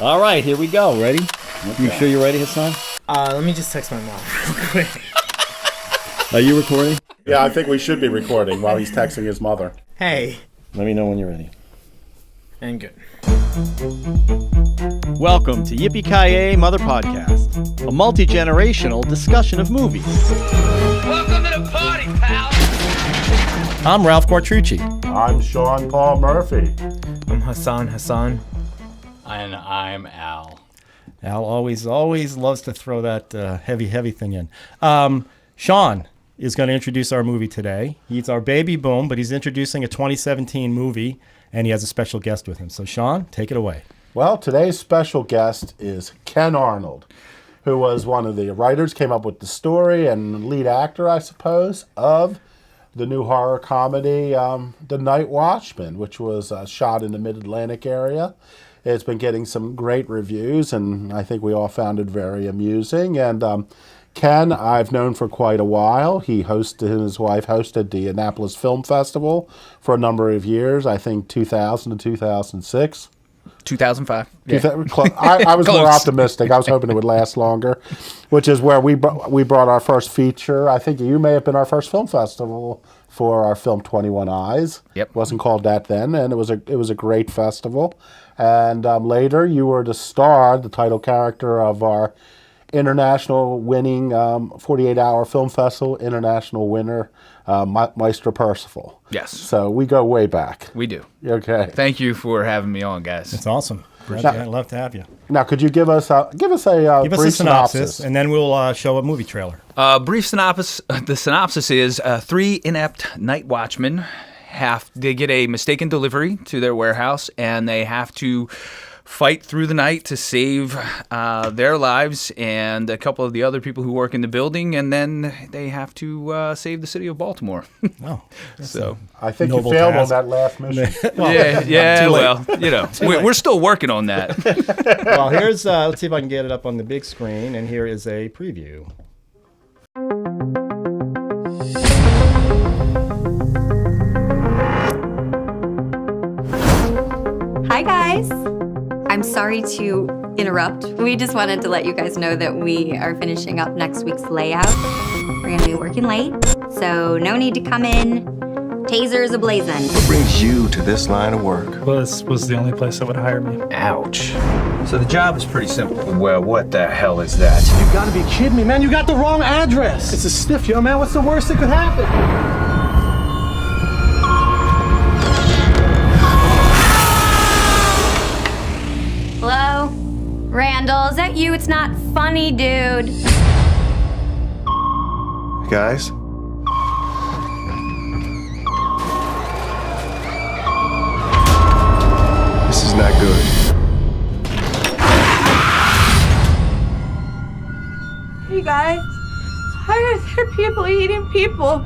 All right, here we go. Ready? Okay. You sure you're ready, Hassan? Let me just text my mom real quick. Are you recording? Yeah, I think we should be recording while he's texting his mother. Hey. Let me know when you're ready. And good. Welcome to Yippee-Ki-Yay Mother Podcast, a multi-generational discussion of movies. Welcome to the party, pal! I'm Ralph Quartrucci. I'm Sean Paul Murphy. I'm Hassan. And I'm Al. Al always loves to throw that heavy thing in. Sean is going to introduce our movie today. He's our baby boom, but he's introducing a 2017 movie, and he has a special guest with him. So, Sean, take it away. Well, today's special guest is Ken Arnold, who was one of the writers, came up with the story and lead actor, I suppose, of the new horror comedy, The Night Watchmen, which was shot in the Mid-Atlantic area. It's been getting some great reviews, and I think we all found it very amusing. And Ken, I've known for quite a while. He and his wife hosted the Annapolis Film Festival for a number of years, I think 2000 to 2006. 2005. Yeah. I was more optimistic. I was hoping it would last longer, which is where we brought our first feature. I think you may have been our first film festival for our film 21 Eyes. Yep. Wasn't called that then, and it was a great festival. And later you were the star, the title character of our international winning 48-hour film festival, international winner, Maestro Percival. Yes. So we go way back. We do. Okay. Thank you for having me on, guys. That's awesome. I'd love to have you. Now, could you give us a brief synopsis, and then we'll show a movie trailer. Brief synopsis. The synopsis is three inept night watchmen they get a mistaken delivery to their warehouse, and they have to fight through the night to save their lives and a couple of the other people who work in the building, and then they have to save the city of Baltimore. Oh, so I think you failed on that last mission. Well, we're still working on that. Well, here's let's see if I can get it up on the big screen, and here is a preview. Hi, guys. I'm sorry to interrupt. We just wanted to let you guys know that we are finishing up next week's layout. We're going to be working late, so no need to come in. Tasers ablazing. What brings you to this line of work? Well, this was the only place that would hire me. Ouch. So the job is pretty simple. Well, what the hell is that? You gotta be kidding me, man. You got the wrong address. It's a stiff, yo, man. What's the worst that could happen? Hello? Randall, is that you? It's not funny, dude. Guys? This is not good. Hey guys, why are there people eating people?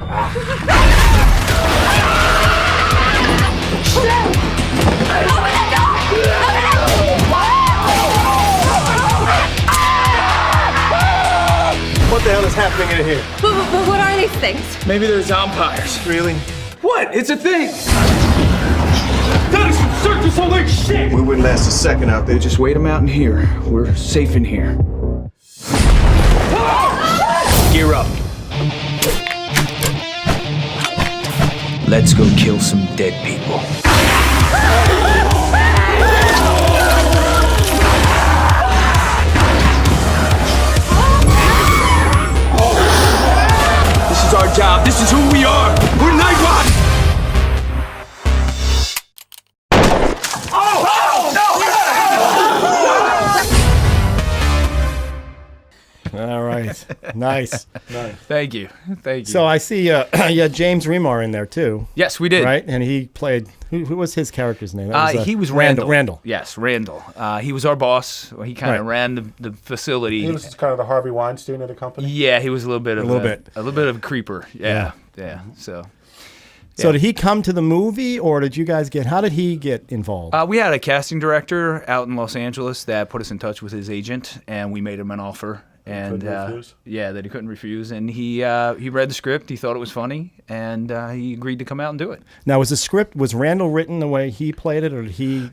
What the hell is happening in here? But what are these things? Maybe they're vampires. Really? What? It's a thing! That is some circus holy shit! We wouldn't last a second out there. Just wait them out in here. We're safe in here. Gear up. Let's go kill some dead people. This is our job. This is who we are. We're Night Watch. All right. Nice. Thank you. So I see James Remar in there too. Yes, we did. Right? And he played, who was his character's name? He was Randall. Randall. Yes, Randall. He was our boss. He kind of ran the facility. He was kind of the Harvey Weinstein of the company. Yeah, he was a little bit of a creeper. Yeah. So did he come to the movie, or how did he get involved? We had a casting director out in Los Angeles that put us in touch with his agent, and we made him an offer. and couldn't refuse? that he couldn't refuse. And he read the script. He thought it was funny, and he agreed to come out and do it. Now, was Randall written the way he played it, or he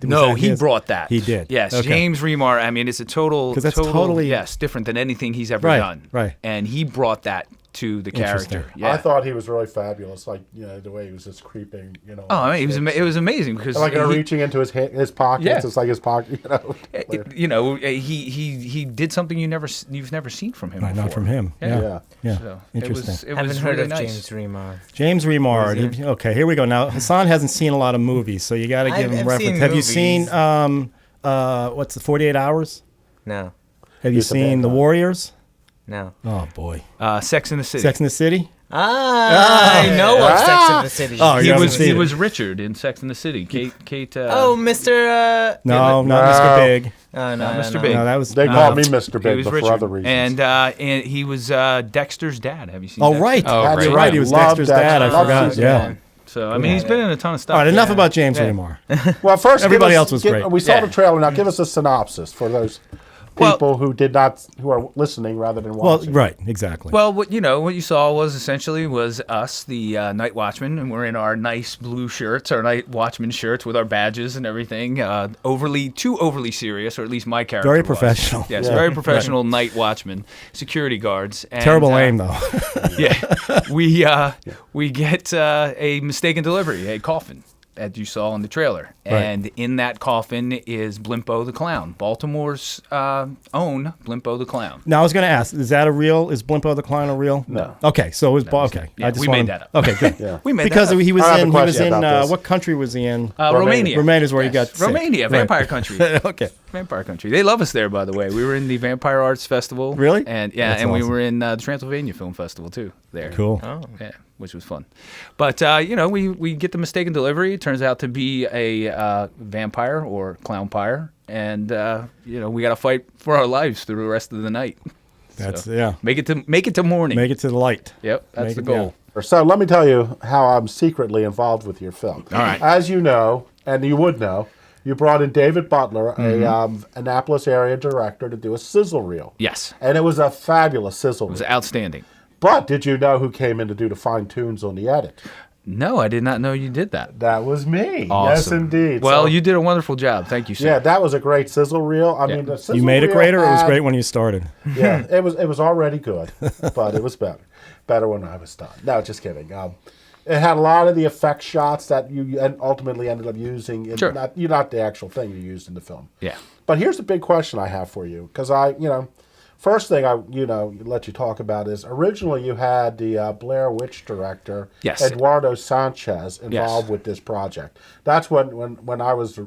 brought that. He did. Yes, Okay. James Remar. I mean, it's a Because that's totally different than anything he's ever Right, done. right. And he brought that to the character. Yeah. I thought he was really fabulous, like the way he was just creeping. Oh, I mean, it was amazing because like reaching into his pockets. Yeah. It's like his pocket. He did something you've never seen from him. Right, before. not from him. Yeah. So Interesting. It Haven't was heard really of nice. James Remar. James Remar. Okay, here we go. Now Hassan hasn't seen a lot of movies, so you got to give him I've reference. seen Have you movies. seen what's the 48 Hours? No. Have you He's a bad seen The guy. Warriors? No. Oh boy. Sex in the City. Sex in the City? I know of Sex in the City. Oh, you haven't seen He it. was Richard in Sex in the City. Kate. Mr. No, not Mr. Big. No, Mr. Big. No, that was They called me Mr. He Big, was but Richard. for other reasons. And he was Dexter's dad. Have you seen? Oh, Dexter? right. Oh, That's great. right. He was Love Dexter's Dexter. dad. I Love forgot. Dexter. Yeah. So I mean, he's been in a ton of stuff. All right, enough about James Yeah. Remar. Well, first, Everybody else was great. We saw Yeah. the trailer. Now, give us a synopsis for those people who are listening rather than Well, watching. right, exactly. Well, what you saw was essentially us, the Night Watchmen, and we're in our nice blue shirts, our Night Watchman shirts with our badges and everything. Too overly serious, or at least my character. Very was. professional. Yes, Yeah. very professional Night Watchman, security guards. And, Terrible aim, though. Yeah, we get a mistaken delivery, a coffin, as you saw in the trailer. Right. And in that coffin is Blimpo the Clown, Baltimore's own Blimpo the Clown. Now, I was going to ask, is Blimpo the Clown a real? No. Okay, so it was, okay. Yeah, I just we wanted- made that up. Okay, good. Yeah. We made Because that up. he was I have a in, question about this. what country was he in? Romania. Romania is where he got sick. Romania, Right. vampire country. Okay. Vampire country. They love us there, by the way. We were in the Vampire Arts Festival. Really? And That's we awesome. were in the Transylvania Film Festival too. There. Cool. Oh. Yeah, which was fun. But we get the mistaken delivery. It turns out to be a vampire or clownpire, and we got to fight for our lives through the rest of the night. That's, So, yeah. Make it to morning. Make it to the light. Yep, that's Make the it- goal. So let me tell you how I'm secretly involved with your film. All right. As you know, and you would know, you brought in David Butler, Mm-hmm. a Annapolis area director, to do a sizzle reel. Yes, And it was a fabulous sizzle it was reel. outstanding. But did you know who came in to do the fine tunes on the edit? No, I did not know you did that. That was me. Yes, Awesome. indeed. Well, So- you did a wonderful job. Thank you, sir. Yeah, that was a great sizzle reel. I mean, the sizzle You made it reel great, or it was had- great when you started? Yeah, it was already good, but it was better when I was done. No, just kidding. It had a lot of the effect shots that you ultimately ended up using. Sure. Not the actual thing you used in the film. Yeah. But here's the big question I have for you, because first thing I let you talk about is originally you had the Blair Witch director Yes. Eduardo Sanchez involved Yes. with this project. That's when I was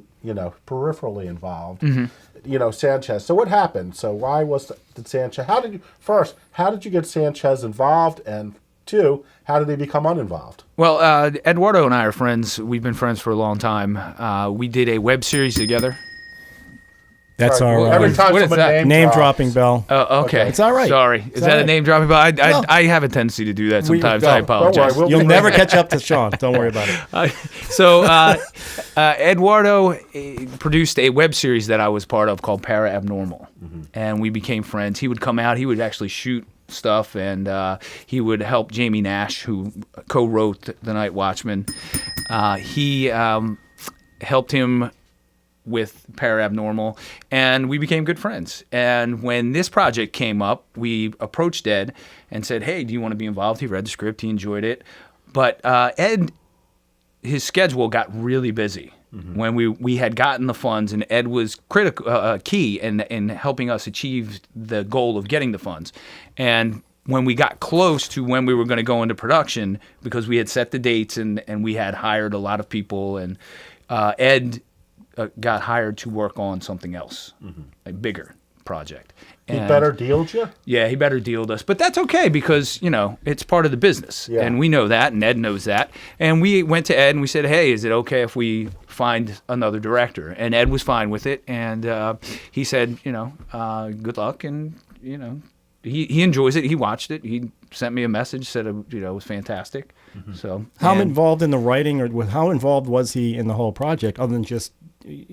peripherally involved. Mm-hmm. Sanchez. So what happened? So why did Sanchez? How did you get Sanchez involved? And two, how did he become uninvolved? Well, Eduardo and I are friends. We've been friends for a long time. We did a web series together. That's Sorry, our every time what is someone that? name drops- dropping bell. Okay. It's all right. Sorry. It's Is all that right. a name dropping? But No. I have a tendency to do that We- sometimes. no, I don't apologize. worry, You'll never catch up to Sean. Don't worry about it. So Eduardo produced a web series that I was part of called Para Abnormal, and we became friends. He would come out. He would actually shoot stuff, and he would help Jamie Nash, who co-wrote The Night Watchman. He helped him with Para Abnormal, and we became good friends. And when this project came up, we approached Ed and said, "Hey, do you want to be involved?" He read the script. He enjoyed it. But Ed, his schedule got really busy when we had gotten the funds, and Ed was key in helping us achieve the goal of getting the funds. And when we got close to when we were going to go into production, because we had set the dates and we had hired a lot of people, and Ed got hired to work on something else, a bigger project. He And- better dealed you? Yeah, he better dealed us. But that's okay because, it's part of the business. Yeah. And we know that, and Ed knows that. And we went to Ed and we said, "Hey, is it okay if we find another director?" And Ed was fine with it. And he said, good luck. And, he enjoys it. He watched it. He sent me a message, said, it was fantastic. So How and- involved in the writing, or how involved was he in the whole project, other than just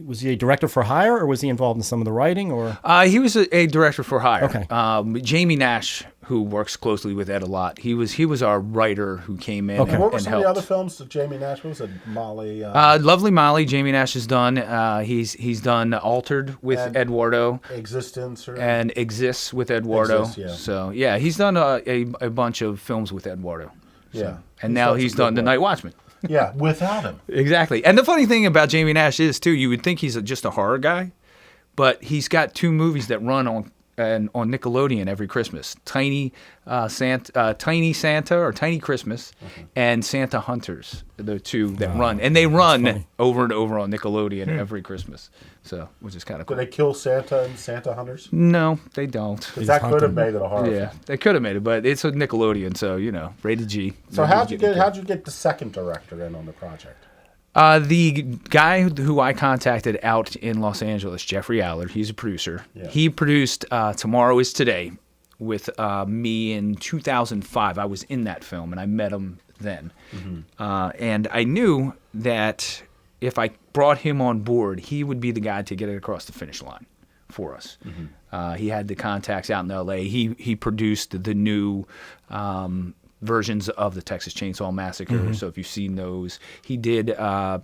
was he a director for hire, or was he involved in some of the writing? Or he was a director for hire. Okay. Jamie Nash, who works closely with Ed a lot, he was our writer who came in Okay. and, What were and some helped. of the other films that Jamie Nash was? Molly. Lovely Molly, Jamie Nash has done. He's done Altered with And Eduardo. Existence. And Exists with Eduardo. Exists, yeah. So yeah, he's done a bunch of films with Eduardo. So. Yeah. And now he's done The Night Watchman. Yeah, without him. Exactly. And the funny thing about Jamie Nash is, too, you would think he's just a horror guy, but he's got 2 movies that run on Nickelodeon every Christmas. Tiny Santa or Tiny Christmas and Santa Hunters. The 2 that run. And they run over and over on Nickelodeon every Christmas. So, which is kind of cool. Did they kill Santa and Santa Hunters? No, they don't. Because that could have made it a horror Yeah, film. they could have made it, but it's a Nickelodeon, so, rated G. So how'd you get the second director in on the project? The guy who I contacted out in Los Angeles, Jeffrey Allard, he's a producer. Yeah. He produced Tomorrow is Today with me in 2005. I was in that film, and I met him then. And I knew that if I brought him on board, he would be the guy to get it across the finish line for us. He had the contacts out in L.A. He produced the new versions of the Texas Chainsaw Massacre. So if you've seen those, he did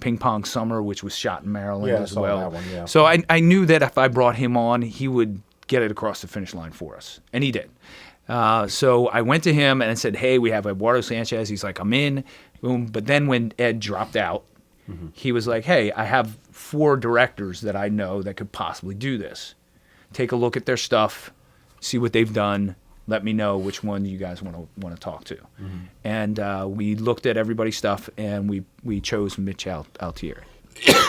Ping Pong Summer, which was shot in Maryland as well. That one, yeah. So I knew that if I brought him on, he would get it across the finish line for us, and he did. So I went to him and I said, "Hey, we have Eduardo Sanchez." He's like, "I'm in." Boom. But then when Ed dropped out, he was like, "Hey, I have 4 directors that I know that could possibly do this. Take a look at their stuff, see what they've done. Let me know which one you guys want to talk to." And we looked at everybody's stuff, and we chose Mitch Altieri.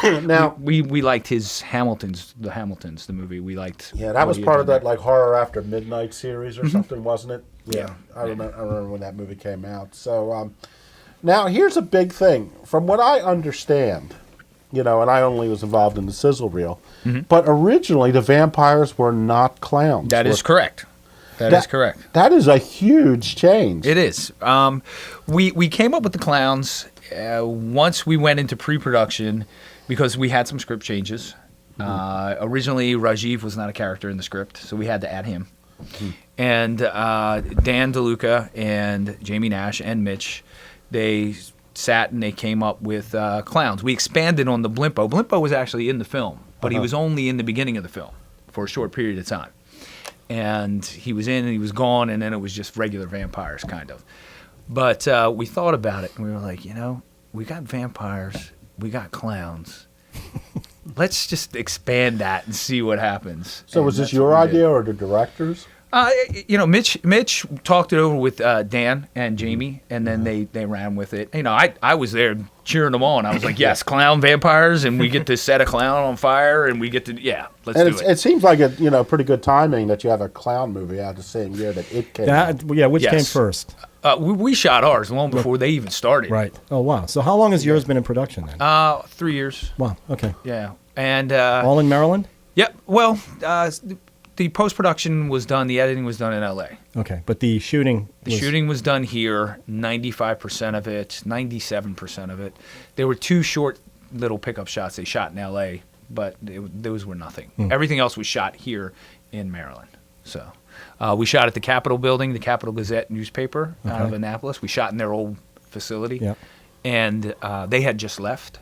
Now we liked his the movie. We liked. Yeah, that was part of that like Horror After Midnight series or something, wasn't it? Yeah. I remember when that movie came out. So now here's a big thing. From what I understand, and I only was involved in the sizzle reel, but originally the vampires were not clowns. That is correct. That is correct. That is a huge change. It is. We came up with the clowns once we went into pre-production because we had some script changes. Originally, Rajiv was not a character in the script, so we had to add him. And Dan DeLuca and Jamie Nash and Mitch, they sat and they came up with clowns. We expanded on the Blimpo. Blimpo was actually in the film, but he was only in the beginning of the film for a short period of time. And he was in and he was gone, and then it was just regular vampires, kind of. But we thought about it, and we were like, we got vampires, we got clowns. Let's just expand that and see what happens. So was this your idea or the director's? Mitch talked it over with Dan and Jamie, and then they ran with it. I was there cheering them on. I was like, yes, clown vampires, and we get to set a clown on fire, and we get to, let's do it. It seems like pretty good timing that you have a clown movie out the same year that it came out. Which came first? We shot ours long before they even started. Right. Oh, wow. So how long has yours been in production then? 3 years. Wow. Okay. Yeah. And all in Maryland? Yep. Well, the post-production was done, the editing was done in L.A. Okay, but the shooting... Shooting was done here, 95% of it, 97% of it. There were 2 short little pickup shots they shot in L.A., but those were nothing. Everything else was shot here in Maryland. So we shot at the Capitol building, the Capitol Gazette newspaper out of Annapolis. We shot in their old facility. Yep. And they had just left.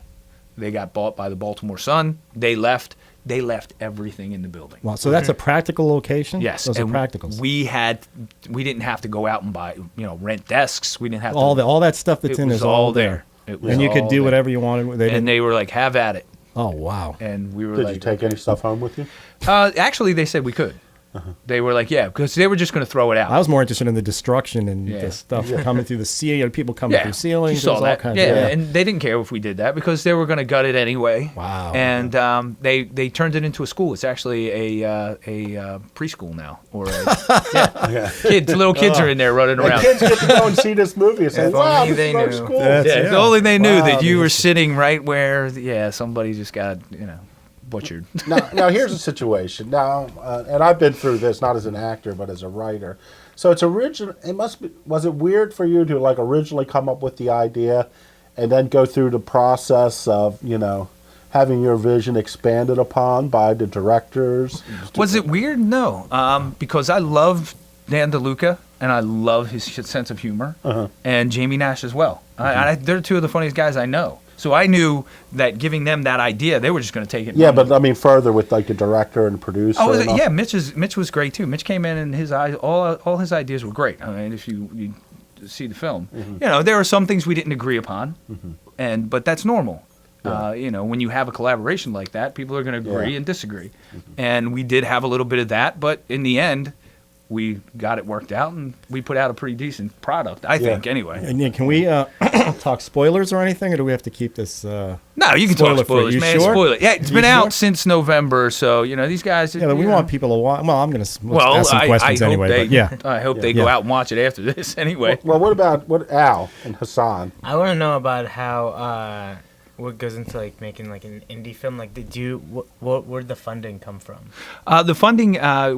They got bought by the Baltimore Sun. They left. They left everything in the building. Wow, so that's a practical location? Yes. Those are practicals. We didn't have to go out and buy, rent desks. We didn't have all that stuff that's in is all there. And you could do whatever you wanted. They were like, have at it. Oh, wow. And we were Did like... you take any stuff home with you? Actually, they said we could. They were like, yeah, because they were just going to throw it out. I was more interested in the destruction and the stuff coming through the ceiling, people coming through ceilings. You saw that. All kinds and they didn't care if we did that because they were going to gut it anyway. Wow. And they turned it into a school. It's actually a preschool now. Or little kids are in there running around. Kids get to go and see this movie and say, wow, this is our school. If only they knew that you were sitting right where, somebody just got, butchered. now here's the situation. Now, and I've been through this not as an actor but as a writer. So it's original. Was it weird for you to originally come up with the idea, and then go through the process of having your vision expanded upon by the directors? Was it weird? No, because I love Dan DeLuca and I love his sense of humor, and Jamie Nash as well. They're two of the funniest guys I know. So I knew that giving them that idea, they were just going to take it. Yeah, but I mean, further with like the director and producer. Oh, yeah, Mitch was great too. Mitch came in and all his ideas were great. I mean, if you see the film, there are some things we didn't agree upon, but that's normal. Yeah. When you have a collaboration like that, people are going to agree and disagree, and we did have a little bit of that, but in the end, we got it worked out, and we put out a pretty decent product, I think, anyway. And can we talk spoilers or anything, or do we have to keep this? No, you can talk spoilers, man. Sure? Spoil it. Yeah, it's been out since November, so these guys. Yeah, but we want people to watch. Well, I'm going to ask some questions anyway. I hope they go out and watch it after this anyway. Well, what about Al and Hassan? I want to know about how what goes into like making like an indie film. Like, where'd the funding come from? The funding,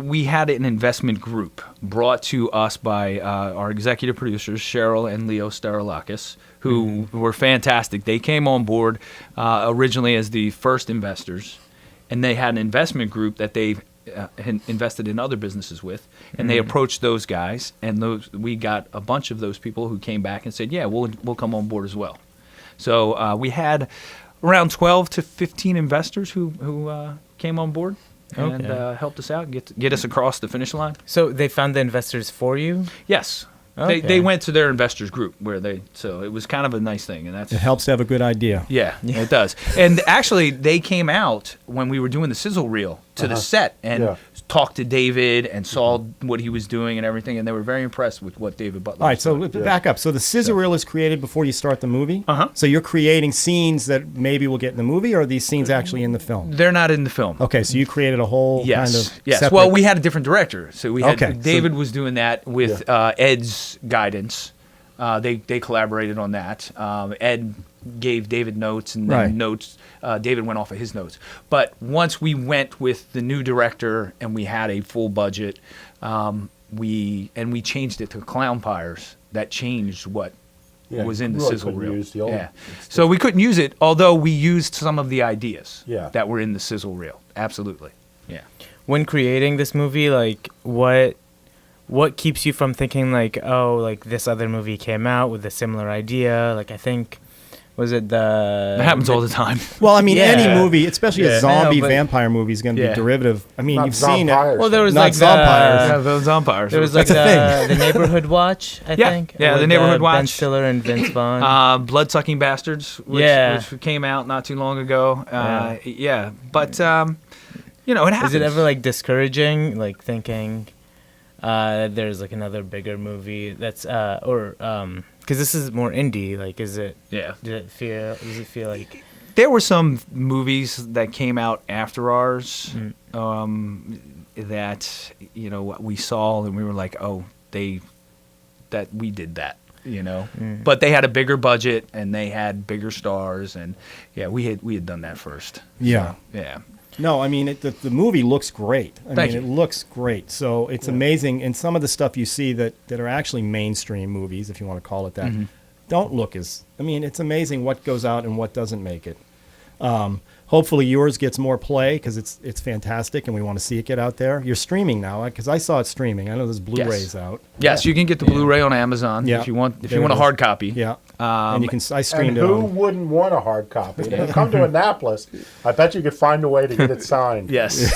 we had an investment group brought to us by our executive producers, Cheryl and Leo Sterilakis, who were fantastic. They came on board originally as the first investors, and they had an investment group that they invested in other businesses with, and they approached those guys, and we got a bunch of those people who came back and said, yeah, we'll come on board as well. So we had around 12 to 15 investors who came on board and helped us out, get us across the finish line. So they found the investors for you? Yes. Okay. They went to their investors group so it was kind of a nice thing, and it helps to have a good idea. Yeah, it does. And actually, they came out when we were doing the sizzle reel to the set and talked to David and saw what he was doing and everything, and they were very impressed with what David Butler. All right, so back up. So the sizzle reel is created before you start the movie. So you're creating scenes that maybe will get in the movie, or are these scenes actually in the film? They're not in the film. Okay, so you created a whole kind of separate... Well, we had a different director, so we had David was doing that with Ed's guidance. They collaborated on that. Ed gave David notes, and then notes. David went off of his notes. But once we went with the new director and we had a full budget, we changed it to clown pyres. That changed what was in the sizzle reel. So we couldn't use it, although we used some of the ideas that were in the sizzle reel. Absolutely. Yeah. When creating this movie, like what keeps you from thinking like, oh, like this other movie came out with a similar idea? Like I think. Was it That happens all the time. Well, I mean, any movie, especially a zombie vampire movie, is going to be derivative. I mean, you've seen it. Well, there was not like the zompires. There was like the Neighborhood Watch, I think. Yeah, the Neighborhood Watch. Ben Stiller and Vince Vaughn. Blood-Sucking Bastards, which came out not too long ago. But it happens. Is it ever like discouraging, like thinking there's like another bigger movie that's because this is more indie, like, is it? Yeah. Does it feel like? There were some movies that came out after ours that we saw and we were like, oh, we did that, But they had a bigger budget and they had bigger stars, and we had done that first. Yeah. So, yeah. No, I mean, the movie looks great. It looks great. So it's amazing. And some of the stuff you see that are actually mainstream movies, if you want to call it that, don't look as... I mean, it's amazing what goes out and what doesn't make it. Hopefully yours gets more play because it's fantastic and we want to see it get out there. You're streaming now because I saw it streaming. I know there's Blu-rays out. Yes, you can get the Blu-ray on Amazon if you want a hard copy. Yeah. And you can. I streamed it. Who wouldn't want a hard copy? If you come to Annapolis, I bet you could find a way to get it signed. Yes.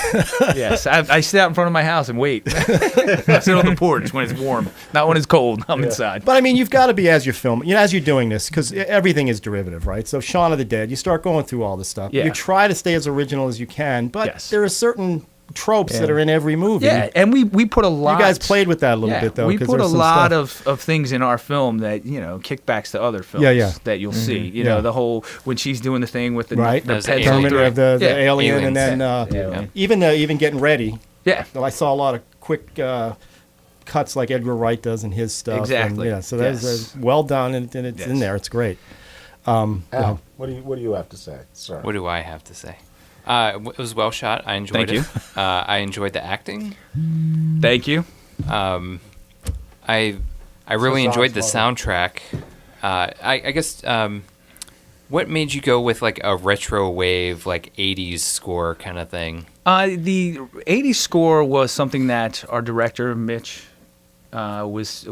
Yes. I sit out in front of my house and wait. I sit on the porch when it's warm, not when it's cold. I'm inside. But I mean, you've got to be as you're filming, as you're doing this, because everything is derivative, right? So Shaun of the Dead, you start going through all this stuff. Yeah. You try to stay as original as you can, but there are certain tropes that are in every movie. Yeah, and we put a lot. You guys played with that a little bit, though. We put a lot of things in our film that kickbacks to other films that you'll see. The whole when she's doing the thing with the Terminator of the alien, and then even getting ready. Yeah, I saw a lot of quick cuts like Edgar Wright does in his stuff. Exactly. And, so that's well done, and it's in there. It's great. Al, what do you have to say, sir? What do I have to say? It was well shot. I enjoyed it. Thank you. I enjoyed the acting. Thank you. I really enjoyed the soundtrack. I guess What made you go with like a retro wave, like 80s score kind of thing? The 80s score was something that our director, Mitch, was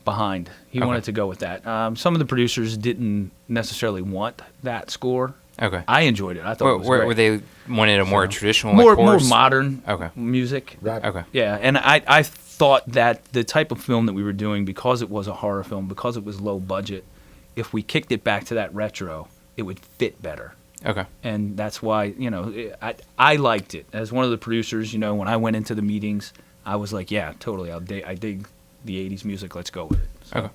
behind. He wanted to go with that. Some of the producers didn't necessarily want that score. Okay. I enjoyed it. I thought it was great. Were they wanted a more traditional, more like modern music. Right. Okay. Yeah, and I thought that the type of film that we were doing, because it was a horror film, because it was low budget, if we kicked it back to that retro, it would fit better. Okay. And that's why, I liked it. As one of the producers, when I went into the meetings, I was like, yeah, totally. I dig the 80s music. Let's go with it. So, okay.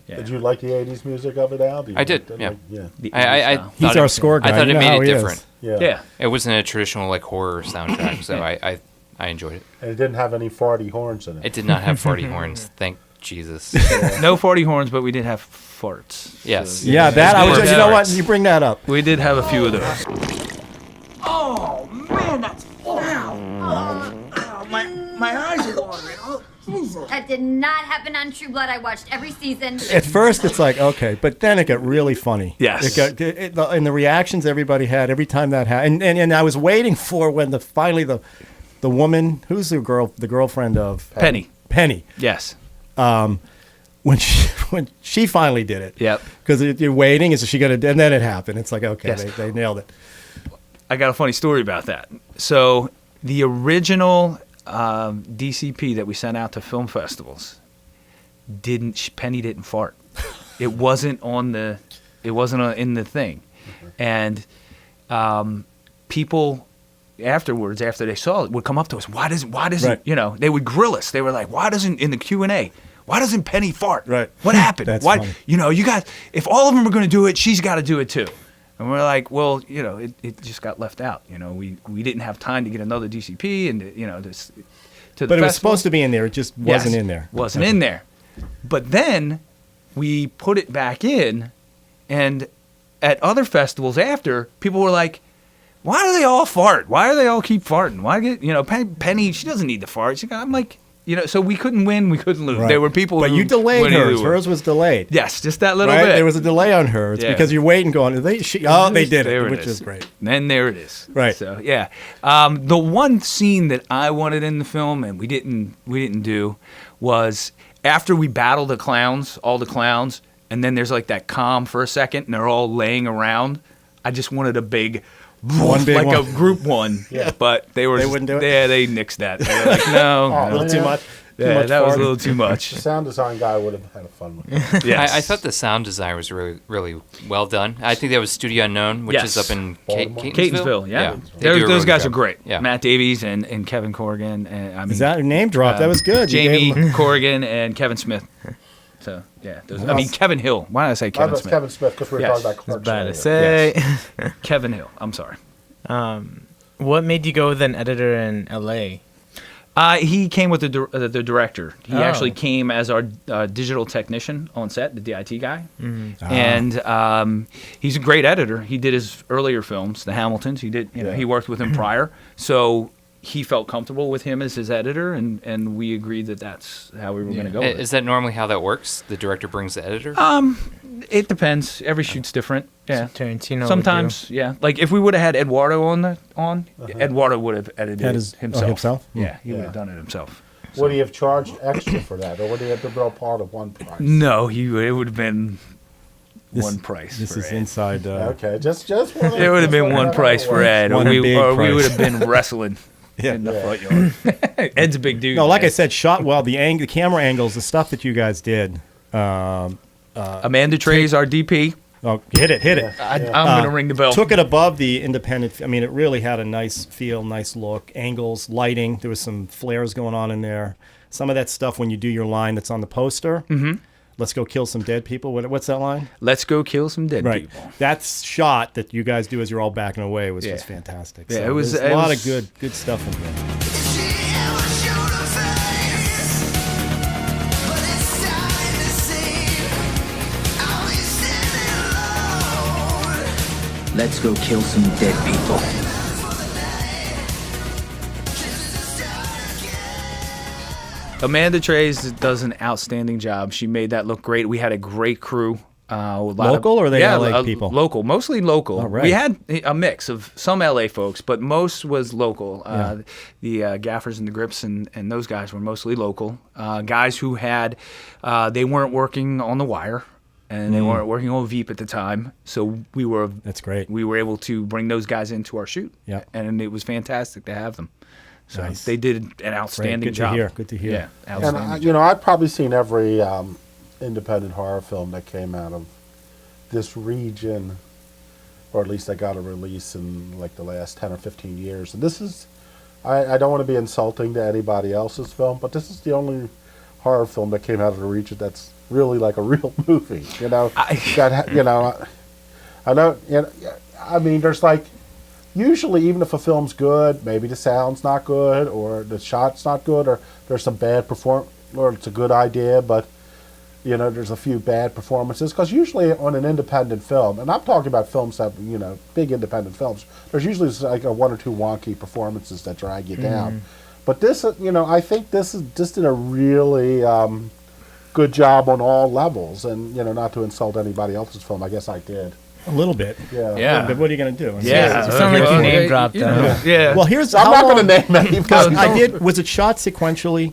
Yeah. Did you like the 80s music of it, Al? I did, yeah. Yeah. He's our score guy. I thought it made it different. Yeah. It wasn't a traditional like horror soundtrack, so I enjoyed it. And it didn't have any farty horns in it. It did not have farty horns. Thank Jesus. No farty horns, but we did have farts. Yes. So, yeah, that I was. You know what? You bring that up. We did have a few of those. Oh, man, that's... Ow, my eyes are watering. Oh, Jesus. That did not happen on True Blood. I watched every season. At first, it's like, okay, but then it got really funny. Yes. And the reactions everybody had every time that happened. And I was waiting for when finally the woman, who's the girlfriend of... Penny. Yes. When she finally did it. Yep. Because you're waiting, is she going to... And then it happened. It's like, okay, Yes. they nailed it. I got a funny story about that. So the original DCP that we sent out to film festivals Penny didn't fart. It wasn't in the thing, and people afterwards, after they saw it, would come up to us. Why doesn't right. They would grill us. They were like, why doesn't in the Q&A? Why doesn't Penny fart? Right. What happened? That's why? funny. You guys, if all of them are going to do it, she's got to do it too. And we're like, well, it just got left out. We didn't have time to get another DCP, and this. But it was supposed to be in there. It just wasn't in there. Wasn't in there. But then we put it back in, and at other festivals after, people were like, why do they all fart? Why do they all keep farting? Why get Penny? She doesn't need to fart. I'm like, so we couldn't win, we couldn't lose. Right. There were people. But you delayed hers. Hers was delayed. Yes, just that little right? bit. There was a delay on hers because you're waiting, going, they did it, which is great. And then there it is. Right. So yeah, the one scene that I wanted in the film and we didn't do was after we battle all the clowns, and then there's like that calm for a second, and they're all laying around. I just wanted a big. A group one, yeah. But they wouldn't do it. Yeah, they nixed that. They were like, no, a little too much. Yeah, that was a little too much. The sound design guy would have had a fun with it. Yes. I thought the sound design was really, really well done. I think that was Studio Unknown, which is up in Catonsville. Yeah. really Those guys job. are great. Yeah. Matt Davies and Kevin Corrigan. And, Is that a name drop? That was good. Jamie Corrigan and Kevin Smith. So, yeah. Kevin Hill. Why did I say Kevin Smith? Kevin Smith, because we were talking about Clark. Bad to say. Yes. Kevin Hill. I'm sorry. What made you go with an editor in L.A.? He came with the director. He actually came as our digital technician on set, the DIT guy. Mm-hmm. And he's a great editor. He did his earlier films, the Hamiltons. He did, he worked with him prior. So he felt comfortable with him as his editor, and we agreed that that's how we were going to go with it. Is that normally how that works? The director brings the editor? It depends. Every shoot's different. Yeah. So Tarantino. Sometimes, yeah. Like if we would have had Eduardo Eduardo would have edited himself. Himself? Yeah, he would have done it himself. Would he have charged extra for that, or would he have been all part of one price? No, it would have been one price. This for is Ed. inside. Okay, just it would have been one price for Ed, or we would have been wrestling. In the front yard. Ed's a big dude. No, like I said, shot well. The camera angles, the stuff that you guys did. Amanda Trey's our DP. Oh, hit it. I'm going to ring the bell. Took it above the independent. I mean, it really had a nice feel, nice look. Angles, lighting. There was some flares going on in there. Some of that stuff when you do your line that's on the poster. Mm-hmm. Let's go kill some dead people. What's that line? Let's go kill some dead people. That shot that you guys do as you're all backing away was just fantastic. Yeah, so it was a lot of good stuff in there. Let's go kill some dead people. Amanda Trey's does an outstanding job. She made that look great. We had a great crew Local or are they LA people? Local, mostly local. All right. We had a mix of some LA folks, but most was local. The gaffers and the grips and those guys were mostly local. Guys who had, they weren't working on the wire. And they weren't working on Veep at the time, so we were. That's great. We were able to bring those guys into our shoot, and it was fantastic to have them. So nice. They did an outstanding job. Good to hear. Yeah, and I've probably seen every independent horror film that came out of this region, or at least that got a release in like the last 10 or 15 years. And this is, I don't want to be insulting to anybody else's film, but this is the only horror film that came out of the region that's really like a real movie, I know, I mean, there's like, usually even if a film's good, maybe the sound's not good, or the shot's not good, or there's some bad or it's a good idea, but, there's a few bad performances, because usually on an independent film, and I'm talking about films that, big independent films, there's usually like one or two wonky performances that drag you down. But this, I think this did a really good job on all levels, and not to insult anybody else's film, I guess I did a little bit. Yeah. But what are you going to do? You sound like you name dropped them. Yeah. Well, here's. I'm not going to name any. I did. Was it shot sequentially?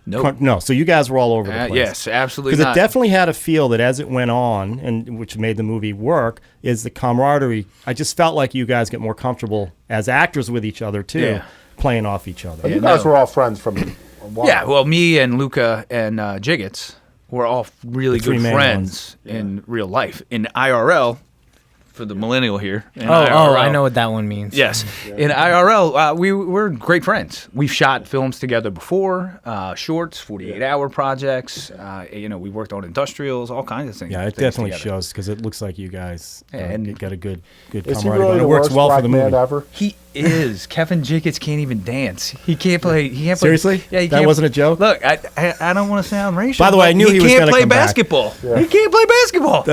Nope. No. So you guys were all over the place. Yes, absolutely. Because it definitely had a feel that as it went on, and which made the movie work, is the camaraderie. I just felt like you guys get more comfortable as actors with each other too, playing off each other. You guys were all friends from a while. Yeah. Well, me and Luca and Jiggets were all really good friends in real life. In IRL, for the millennial here. IRL, I know what that one means. Yes. In IRL, we're great friends. We've shot films together before, shorts, 48-hour projects. We worked on industrials, all kinds of things. Yeah, it definitely shows, because it looks like you guys got a good is camaraderie. he really it the works worst well for black the man movie. ever? He is. Kevin Jiggets can't even dance. He can't play. Seriously? Yeah, that wasn't a joke? Look, I don't want to sound racial. By the way, I knew he was going to come back. He can't play basketball. He can't play basketball.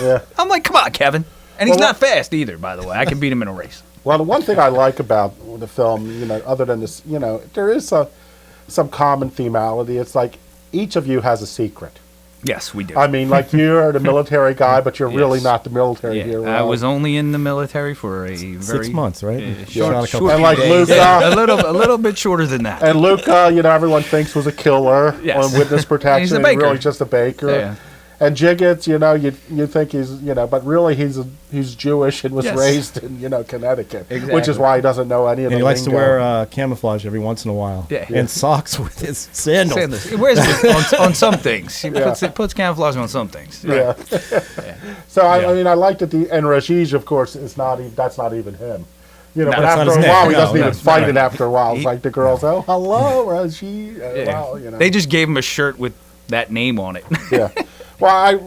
Yeah. I'm like, come on, Kevin. And he's not fast either, by the way. I can beat him in a race. Well, the one thing I like about the film, other than this, there is some common themality. It's like each of you has a secret. Yes, we do. I mean, like you're the military guy, but you're really not the military hero. I was only in the military for a very 6 months, right? Short and like days. Luca, a little bit shorter than that. And Luca, everyone thinks was a killer on witness protection. He's a baker. Really just a baker. Yeah. And Jiggets, you think he's, but really he's Jewish and was raised in, Connecticut, which is why he doesn't know any of the he likes to lingo. wear camouflage every once in a while. Yeah. And socks with his sandals. He wears it on some things. He puts camouflage on some things. Yeah. So, I mean, I like that and Rashid, of course, that's not even him. But after a while, he doesn't even fight it after a while. It's like the girls, oh, hello, Rashid. They just gave him a shirt with that name on it. Yeah. Well,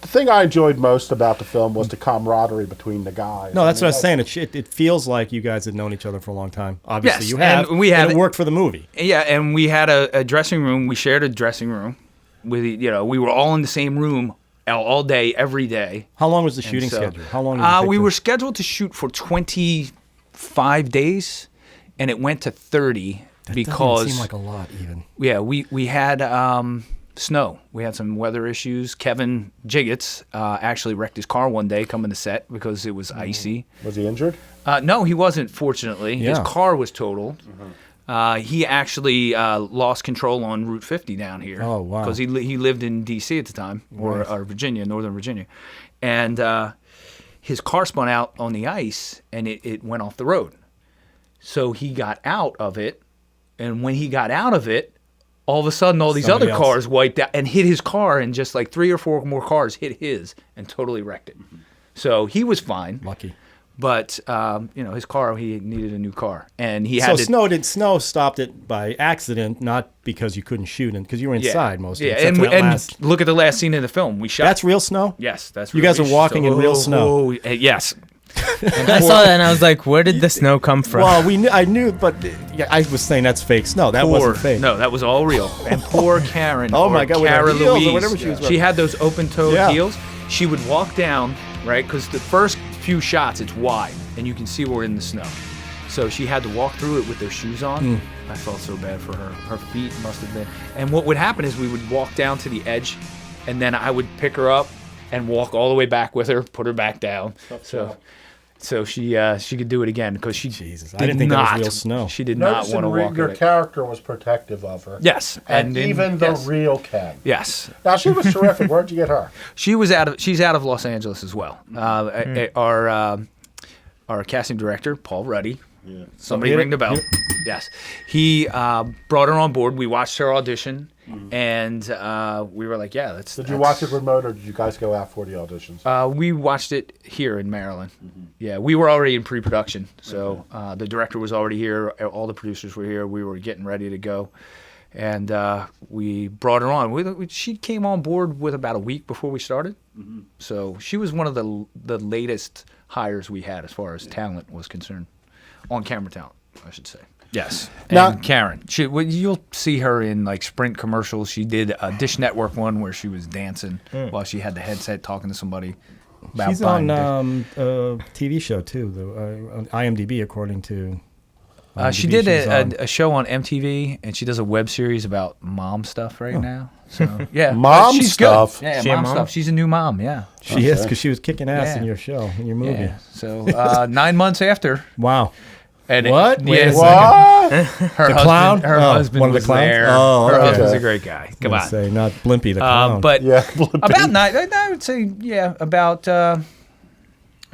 the thing I enjoyed most about the film was the camaraderie between the guys. No, that's what I was saying. It feels like you guys had known each other for a long time. Obviously, you have. And we had and it worked for the movie. Yeah, and we had a dressing room. We shared a dressing room. We were all in the same room all day, every day. How long was the shooting schedule? How long? Did it take we were scheduled to shoot for 25 days, and it went to 30 because doesn't seem like a lot, even. Yeah, we had. Snow. We had some weather issues. Kevin Jiggets actually wrecked his car one day coming to set because it was icy. Was he injured? No, he wasn't, fortunately. Yeah. His car was totaled. He actually lost control on Route 50 down here. Oh, wow. Because he lived in D.C. at the time, or Virginia, Northern Virginia. And his car spun out on the ice, and it went off the road. So he got out of it, and when he got out of it, all of a sudden, all these other cars wiped out and hit his car, and just like 3 or 4 more cars hit his and totally wrecked it. So he was fine. Lucky. But, his car, he needed a new car. And he So had snow stopped it by accident, not because you couldn't shoot it, because you were inside most of it. Yeah, and look at the last scene of the film. We shot. That's real snow? Yes, that's you real. guys are walking in real snow. Yes. I saw that and I was like, where did the snow come from? Well, I knew, but I was saying that's fake snow. That wasn't fake. No, that was all real. And poor Karen, oh my God, Cara with her heels Louise, or whatever she was wearing. She had those open-toed heels. She would walk down, right, because the first few shots, it's wide, and you can see we're in the snow. So she had to walk through it with their shoes on. I felt so bad for her. Her feet must have been. And what would happen is we would walk down to the edge, and then I would pick her up, and walk all the way back with her, put her back down. So she could do it again because she I didn't think that was real snow. She did not want to walk Your it. character was protective of her. Yes, and even the yes. real Ken. Yes. Now she was terrific. Where'd you get her? She's out of Los Angeles as well. Our casting director, Paul Ruddy. Yeah. Somebody ring the bell. Yes. He brought her on board. We watched her audition, and we were like, yeah, that's... Did you watch it remote, or did you guys go out for the auditions? We watched it here in Maryland. Yeah, we were already in pre-production, so the director was already here. All the producers were here. We were getting ready to go, and we brought her on. She came on board with about a week before we started, so she was one of the latest hires we had as far as talent was concerned, on-camera talent, I should say. Yes. Now, And Karen, you'll see her in like Sprint commercials. She did a Dish Network one where she was dancing while she had the headset talking to somebody. She's on a TV show too, on IMDb, according to. She did a show on MTV, and she does a web series about mom stuff right now. So yeah, mom she's stuff. Good. Yeah, mom stuff. She's a new mom. Yeah, she is, because she was kicking ass in your show, in your movie. Yeah. So 9 months after. Wow. And what? Yes. What? Her husband, her husband one of the was clowns? there. Oh, her okay. husband's a great guy. Come on. Say, not Blimpy the clown. But Blimpy. about 9, I would say, about a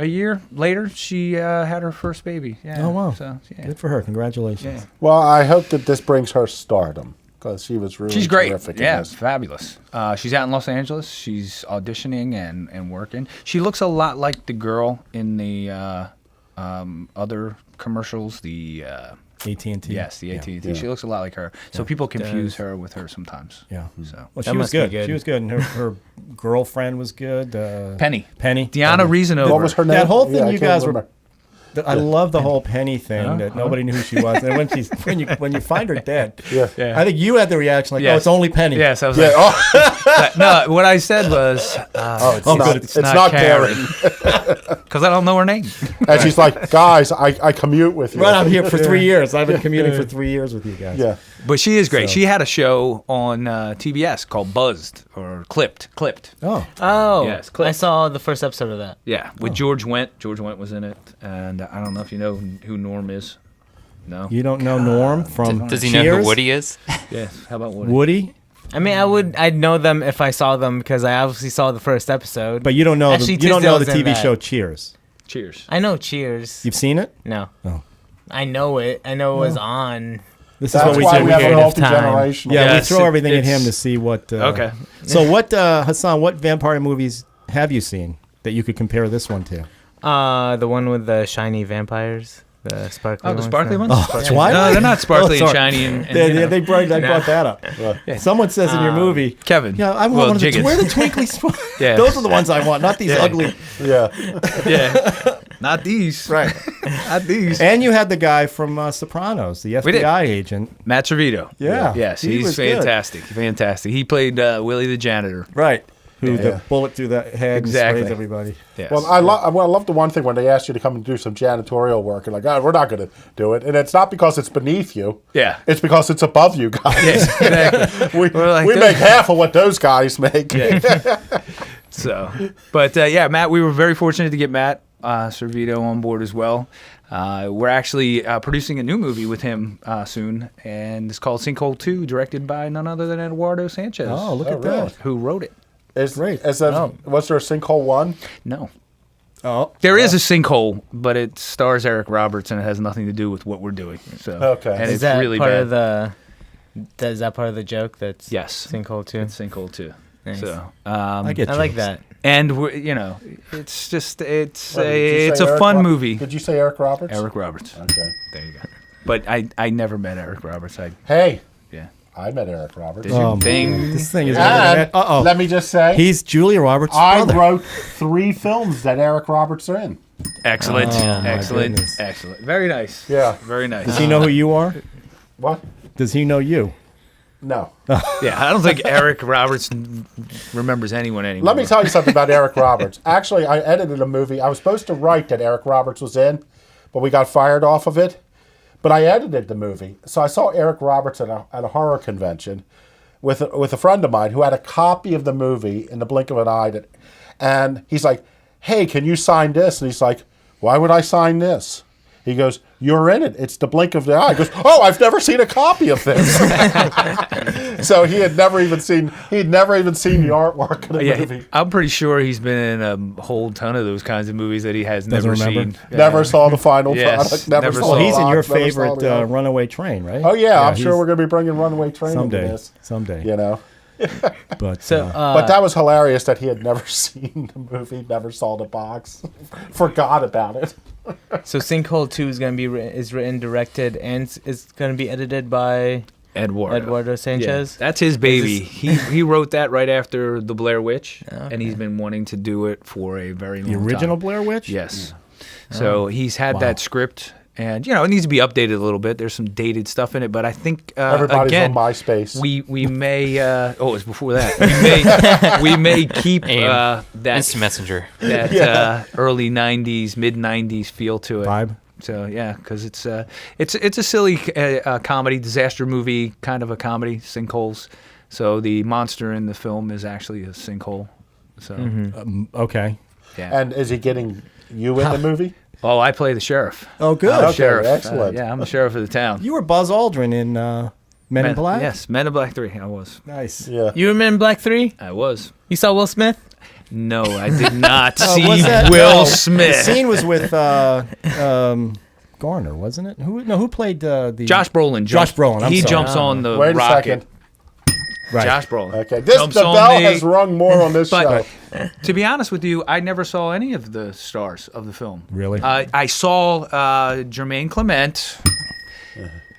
year later, she had her first baby. Yeah. Oh, wow. So, good for her. Congratulations. Yeah. Well, I hope that this brings her stardom, because she was really She's great. terrific in Yeah, this. fabulous. She's out in Los Angeles. She's auditioning and working. She looks a lot like the girl in the other commercials, the AT&T. Yes, the AT&T. Yeah. She looks a lot like her. So people confuse her with her sometimes. Yeah. So Well, she was good. She was good, and her girlfriend was good. Penny. Penny. Deanna Reasonover. What was her name? That whole thing I you can't guys remember. I love the whole Penny thing, that nobody knew who she was. And when you find her dead, I think you had the reaction like, Yes. oh, it's only Penny. Yes, I was like, no, what I said was, it's not Karen. Because I don't know her name. And she's like, guys, I commute with you. Right, I'm here for 3 years. I've been commuting for 3 years with you guys. Yeah. But she is great. So- She had a show on TBS called Buzzed or Clipped. Oh. Yes, I Clipped. saw the first episode of that. Yeah, with George Wendt. George Wendt was in it. And I don't know if you know who Norm is. No? You don't know Norm from Does he know Cheers? who Woody is? Yeah, how about Woody? Woody? I mean, I'd know them if I saw them because I obviously saw the first episode. But you don't know Ashley the Tisdale's in TV that. show Cheers. Cheers. I know Cheers. You've seen it? No. Oh. I know it. I know it was on. This is That's what we why do. we have a period of time. multi-generational. Yeah, Yes, we throw everything at it's- him to see what. Okay. So what, Hassan? What vampire movies have you seen that you could compare this one to? The one with the shiny vampires, the sparkly. Oh, the ones, sparkly no? ones? Oh, Twilight? No, they're not sparkly and sorry. shiny. And They brought that up. Someone says in your movie, Kevin. Yeah, I want Well, one of the Jiggins. where the twinkly sparks. Yeah. Those are the ones I want, not these Yeah. ugly. Yeah. Yeah. Not these. Right. Not these. And you had the guy from Sopranos, the We did. FBI agent. Matt Servito. Yeah. Yes, He he's was good. fantastic. Fantastic. He played Willie the janitor. Right. Who Yeah. the bullet through the head Exactly. and sprays everybody. Yes. Well, I love the one thing when they asked you to come and do some janitorial work, and like, oh, we're not going to do it, and it's not because it's beneath you. Yeah. It's because it's above you guys. Exactly. we We're like, we make half of what those guys make. So, but yeah, Matt, we were very fortunate to get Matt Servito on board as well. We're actually producing a new movie with him soon, and it's called Sinkhole 2, directed by none other than Eduardo Sanchez. Oh, look at really? that. Who wrote it? Great. Was there a Sinkhole 1? No. Oh. There is a sinkhole, but it stars Eric Roberts, and it has nothing to do with what we're doing. So, Okay. and Is it's that really part bad. of the? Is that part of the joke? That's Yes. sinkhole too. It's Sinkhole 2. Nice. So, I get I like jokes. that. and we're, it's just it's What, did you it's say a Eric fun Ro- movie. Did you say Eric Roberts? Eric Roberts. Okay. There you go. But I never met Eric Roberts. Hey, Yeah. I met Eric Roberts. Did you? Oh, Ding. this thing is. And Uh-oh. let me just say, He's Julia Roberts' I brother. wrote 3 films that Eric Roberts are in. Excellent. Oh, my Excellent. goodness. Excellent. Very nice. Yeah. Very nice. Does he know who you are? What? Does he know you? No. Yeah, I don't think Eric Roberts remembers anyone anymore. Let me tell you something about Eric Roberts. Actually, I edited a movie. I was supposed to write that Eric Roberts was in, but we got fired off of it. But I edited the movie. So I saw Eric Roberts at a horror convention with a friend of mine who had a copy of the movie in the blink of an eye. And he's like, hey, can you sign this? And he's like, why would I sign this? He goes, you're in it. It's the blink of the eye. He goes, oh, I've never seen a copy of this. So he'd never even seen the artwork in a movie. I'm pretty sure he's been in a whole ton of those kinds of movies that he has never seen. Never saw the final product. Never saw Well, he's in your Fox, never favorite saw the Runaway Train, right? Oh yeah, I'm sure we're going to be bringing Runaway Train into this. Someday. You know. But but that was hilarious that he had never seen the movie, never saw the box, forgot about it. So Sinkhole 2 is going to be written, directed, and is going to be edited by Eduardo Sanchez. Yeah, that's his baby. He wrote that right after the Blair Witch, and he's been wanting to do it for a very long time. The original Blair Witch? Yes. So he's had that script. And, it needs to be updated a little bit. There's some dated stuff in it. But I think, everybody's again, on MySpace. We may, it was before that. We may keep that Instant Messenger. That early 90s, mid-90s feel to it. Vibe. So, yeah, because it's a silly comedy, disaster movie, kind of a comedy, sinkholes. So the monster in the film is actually a sinkhole. So okay. Yeah. And is he getting you in the movie? Oh, I play the sheriff. Oh, good. Okay, Sheriff. excellent. Yeah, I'm the sheriff of the town. You were Buzz Aldrin in Men in Black? Yes, Men in Black 3. I was. Nice. Yeah. You were Men in Black 3? I was. You saw Will Smith? No, I did not Was see that- Will no, Smith. The scene was with Garner, wasn't it? Who played the Josh Brolin. Josh Brolin. I'm he sorry. jumps on the Wait a rocket. second. Right. Josh Brolin. Okay, the Jumps on bell me. has rung more on this show. To be honest with you, I never saw any of the stars of the film. Really? I saw Jermaine Clement,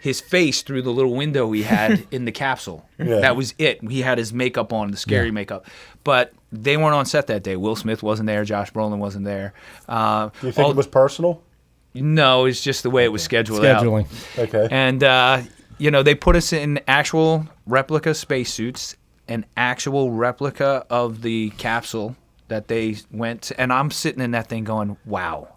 his face through the little window he had in the capsule. Yeah. That was it. He had his makeup on, the scary makeup. But they weren't on set that day. Will Smith wasn't there. Josh Brolin wasn't there. Do you think it was personal? No, it's just the way it was scheduled out. Scheduling. Okay. And, they put us in actual replica spacesuits, an actual replica of the capsule that they went. And I'm sitting in that thing going, wow,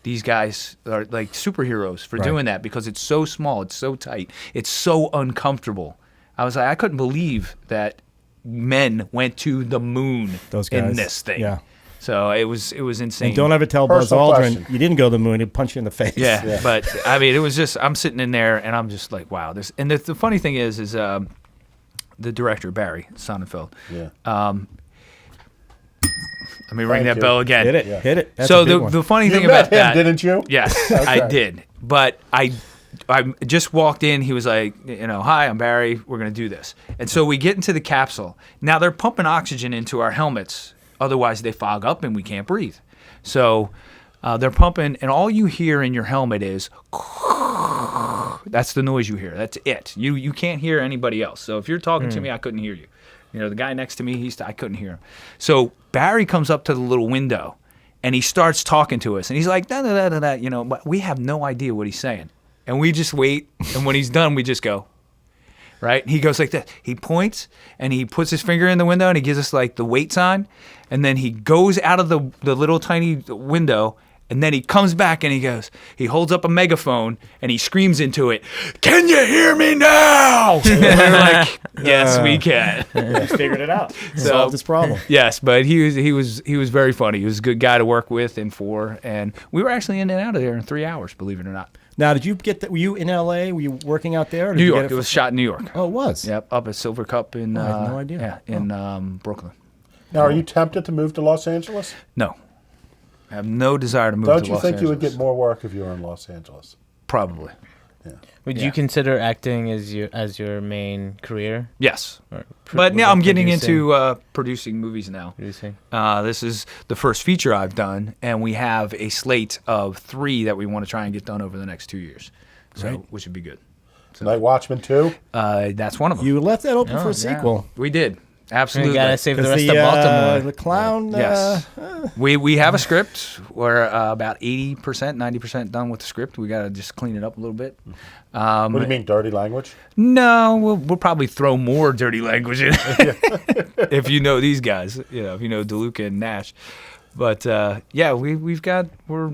these guys are like superheroes for doing that because it's so small, it's so tight, it's so uncomfortable. I was like, I couldn't believe that men went to the moon Those guys. in this thing. Yeah. So it was insane. And don't ever tell Personal Buzz Aldrin question. you didn't go to the moon. He'd punch you in the face. Yeah, but I mean, it was just, I'm sitting in there and I'm just like, wow. And the funny thing is the director, Barry Sonnenfeld. Yeah. Let me ring Thank that you. bell again. Hit it. Hit it. That's So a big one. the funny You thing met about him, that, didn't you? Yes, Okay. I did. But I just walked in. He was like, hi, I'm Barry. We're gonna do this. And so we get into the capsule. Now they're pumping oxygen into our helmets. Otherwise, they fog up and we can't breathe. So they're pumping, and all you hear in your helmet is. That's the noise you hear. That's it. You can't hear anybody else. So if you're talking to me, I couldn't hear you. The guy next to me, I couldn't hear him. So Barry comes up to the little window, and he starts talking to us, and he's like, da da da da da. But we have no idea what he's saying, and we just wait. And when he's done, we just go. Right? And he goes like this. He points, and he puts his finger in the window, and he gives us like the wait sign, and then he goes out of the little tiny window. And then he comes back and he holds up a megaphone and he screams into it, "Can you hear me now?" And we're like, "Yes, we can." Figured it out. So, Solved this problem. Yes, but he was very funny. He was a good guy to work with and for, and we were actually in and out of there in 3 hours, believe it or not. Now, did you get that? Were you in L.A.? Were you working out there? Or did New you York. get It was shot in New York. Oh, it was? Yep, up at Silver Cup in. I had no idea. Yeah, in Brooklyn. Now, are you tempted to move to Los Angeles? No, I have no desire to move Don't to you Los think Angeles. you would get more work if you were in Los Angeles? Probably. Would you consider acting as your main career? Yes. Or But now like I'm getting producing? into producing movies now. Producing. This is the first feature I've done, and we have a slate of 3 that we want to try and get done over the next 2 years, which would be good. So, like Watchmen 2? That's one of them. You left that open for a sequel. We did. Absolutely. You gotta save the rest the, of Baltimore. The clown. Yes. We have a script. We're about 80%, 90% done with the script. We got to just clean it up a little bit. What do you mean, dirty language? No, we'll probably throw more dirty language in if you know these guys. If you know DeLuca and Nash. But we're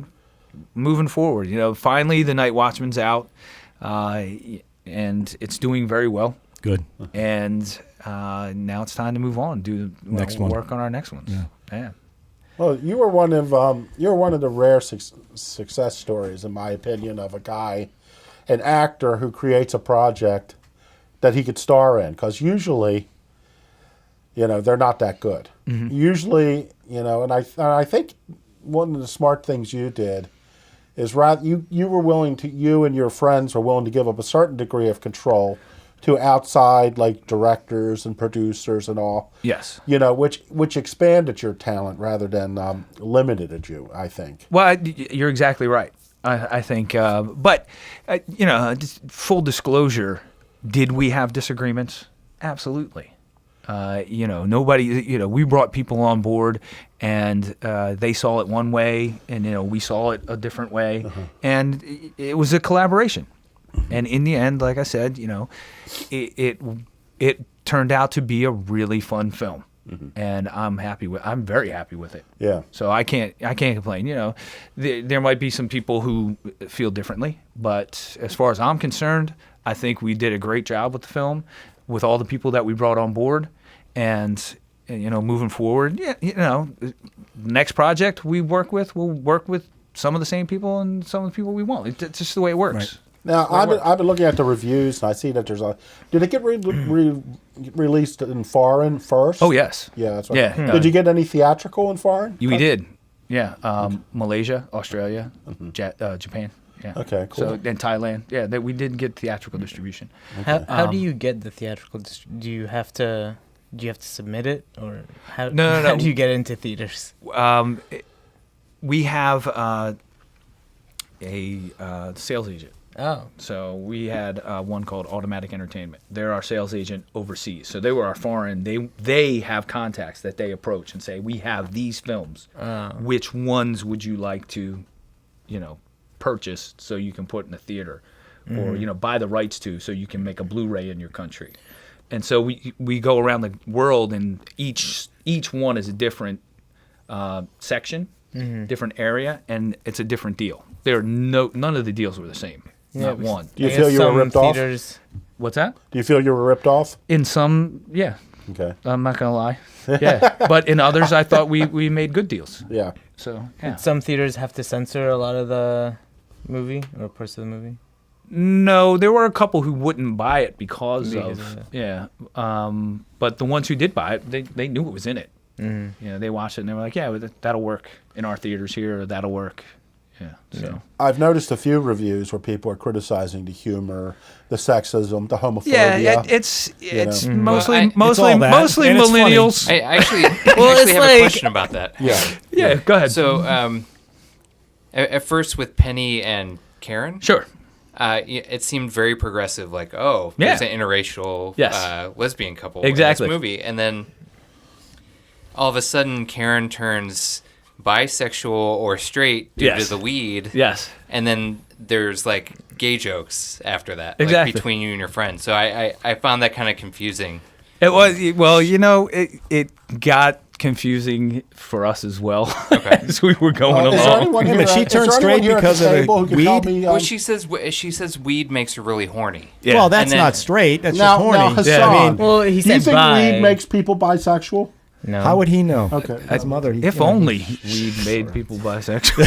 moving forward. Finally the Night Watchman's out, and it's doing very well. Good. And now it's time to move on, do next one. work on our next ones. Yeah. Well, you were one of the rare success stories, in my opinion, of a guy, an actor who creates a project that he could star in. Because usually, they're not that good. Mm-hmm. Usually, and I think one of the smart things you did is you were willing to, you and your friends were willing to give up a certain degree of control to outside like directors and producers and all. Yes. Which expanded your talent rather than limited you, I think. Well, you're exactly right. I think, but just full disclosure, did we have disagreements? Absolutely. Nobody, we brought people on board and they saw it one way and, we saw it a different way. Uh-huh. And it was a collaboration. Mm-hmm. And in the end, like I said, it turned out to be a really fun film. Mm-hmm. And I'm very happy with it. Yeah. So I can't complain. There might be some people who feel differently, but as far as I'm concerned, I think we did a great job with the film, with all the people that we brought on board, and moving forward, next project we'll work with some of the same people and some of the people we won't. It's just the way it works. Right. Now, I've been looking at the reviews, and I see that there's did it get released in foreign first? Oh, yes. Yeah, that's right. Yeah. Did you get any theatrical in foreign? We did. Yeah. Malaysia, Australia, Japan. Yeah. Okay, cool. So, and Thailand. Yeah, we did get theatrical distribution. Okay. How do you get the theatrical distribution? Do you have to submit it, or how do you get into theaters? We have a sales agent. Oh. So we had one called Automatic Entertainment. They're our sales agent overseas. So they were our foreign. They have contacts that they approach and say, we have these films. Which ones would you like to, purchase so you can put in a theater, or buy the rights to so you can make a Blu-ray in your country. And so we go around the world, and each one is a different section, different area, and it's a different deal. None of the deals were the same. Not one. Do you feel you were ripped off? What's that? Do you feel you were ripped off? In some, yeah. Okay. I'm not gonna lie. Yeah, but in others, I thought we made good deals. Yeah. So yeah. Did some theaters have to censor a lot of the movie or parts of the movie? No, there were a couple who wouldn't buy it because of it. Yeah. But the ones who did buy it, they knew it was in it. Mm-hmm. They watched it and they were like, yeah, that'll work in our theaters here, or that'll work. Yeah. So I've noticed a few reviews where people are criticizing the humor, the sexism, the homophobia. Yeah, it's mostly millennials. I actually have a question about that. Yeah, go ahead. So at first with Penny and Karen, sure, it seemed very progressive. Like, there's an interracial lesbian couple in this movie, and then all of a sudden Karen turns bisexual or straight due to the weed. Yes. And then there's like gay jokes after that, exactly, like between you and your friend. So I found that kind of confusing. It was, well, it got confusing for us as well as we were going along. But she turned straight because of the weed. Well, she says weed makes her really horny. Yeah. Well, that's not straight. That's just horny. Now, Hassan, he do you said think bi. weed makes people bisexual? No. How would he know? Okay. His mother. If only weed made people bisexual.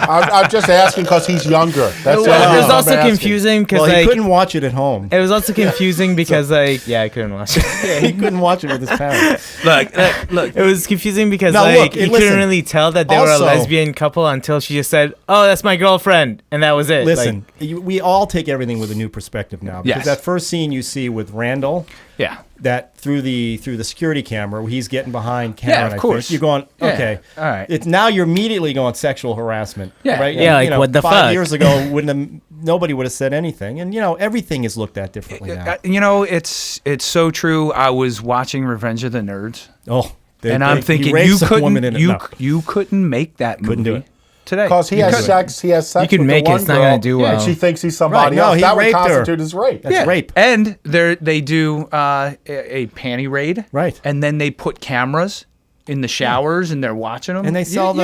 I'm just asking because he's younger. It was also confusing because he couldn't watch it at home. It was also confusing because I couldn't watch it. Yeah, he couldn't watch it with his parents. Look. It was confusing because you couldn't really tell that they were a lesbian couple until she just said, "Oh, that's my girlfriend," and that was it. Listen, we all take everything with a new perspective now, because that first scene you see with Randall. Yeah. That through the security camera, he's getting behind Karen. Yeah, of course. You're going, okay, all right. It's now you're immediately going sexual harassment. Yeah, right. Yeah, like what the 5 fuck? years ago, nobody would have said anything, and everything is looked at differently now. It's so true. I was watching Revenge of the Nerds. Oh, I'm thinking you couldn't make that movie. Couldn't do it. Today. Because he has sex. You can make it. It's not going to do well. And she thinks he's somebody else. That would constitute as rape. That's rape. And they do a panty raid. Right. And then they put cameras in the showers and they're watching them. And they sell the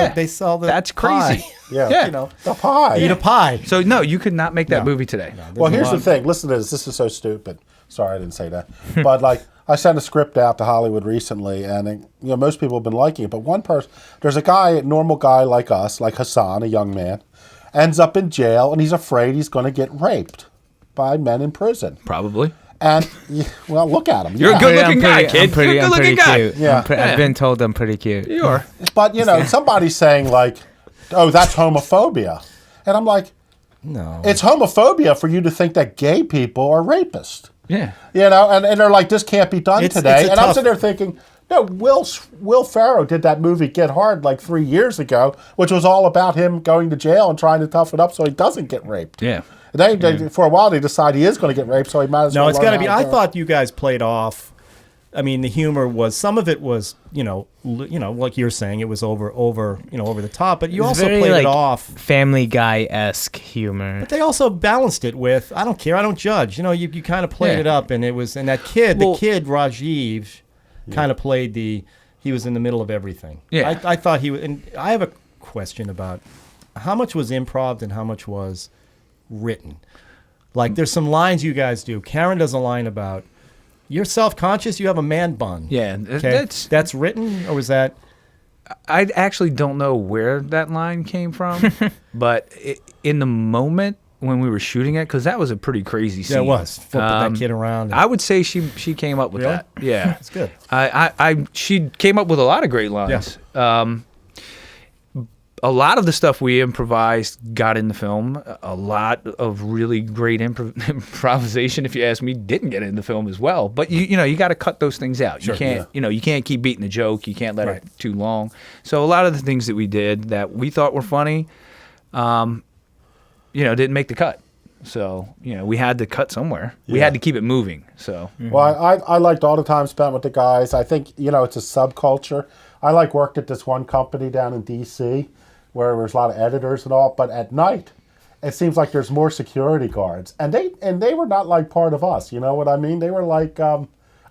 That's crazy. Pie. Yeah. The pie. Eat a pie. So no, you could not make that movie today. Well, here's the thing. Listen to this. This is so stupid. Sorry, I didn't say that. But I sent a script out to Hollywood recently, and most people have been liking it. But one person, there's a normal guy like us, like Hassan, a young man, ends up in jail, and he's afraid he's going to get raped by men in prison. Probably. And well, look at him. You're a good-looking guy, kid. You're a good-looking guy. Cute. Yeah. I've been told I'm pretty cute. You are. But somebody's saying like, "Oh, that's homophobia," and I'm like, "No, it's homophobia for you to think that gay people are rapists." Yeah. And they're like, "This can't be done today," and I'm sitting there thinking, no, Will Ferrell did that movie Get Hard like 3 years ago, which was all about him going to jail and trying to toughen up so he doesn't get raped. Yeah. They for a while, they decide he is going to get raped, so he might as well. No, it's got to be. I thought you guys played off. I mean, the humor was, some of it was, like you're saying, it was over the top. But you also very, played it off, Family Guy-esque humor. But they also balanced it with, I don't care, I don't judge. You kind of played it up, and it was, and that kid, the kid Rajiv, kind of played he was in the middle of everything. Yeah, I thought he was. And I have a question about how much was improv and how much was written. Like, there's some lines you guys do. Karen does a line about, you're self-conscious, you have a man bun. Yeah. Okay? That's written, or was that? I actually don't know where that line came from, but in the moment when we were shooting it, because that was a pretty crazy scene. Yeah, it was. Flipping that kid around. I would say she came up with Really? that. Yeah. That's good. She came up with a lot of great lines. Yeah. A lot of the stuff we improvised got in the film. A lot of really great improvisation, if you ask me, didn't get in the film as well. But you got to cut those things out. Sure, you can't you can't keep beating the joke. You can't let it too long. So a lot of the things that we did that we thought were funny, didn't make the cut. So we had to cut somewhere. We had to keep it moving. So well, I liked all the time spent with the guys. I think it's a subculture. I worked at this one company down in D.C. where there's a lot of editors and all, but at night, it seems like there's more security guards, and they were not like part of us. You know what I mean? They were like a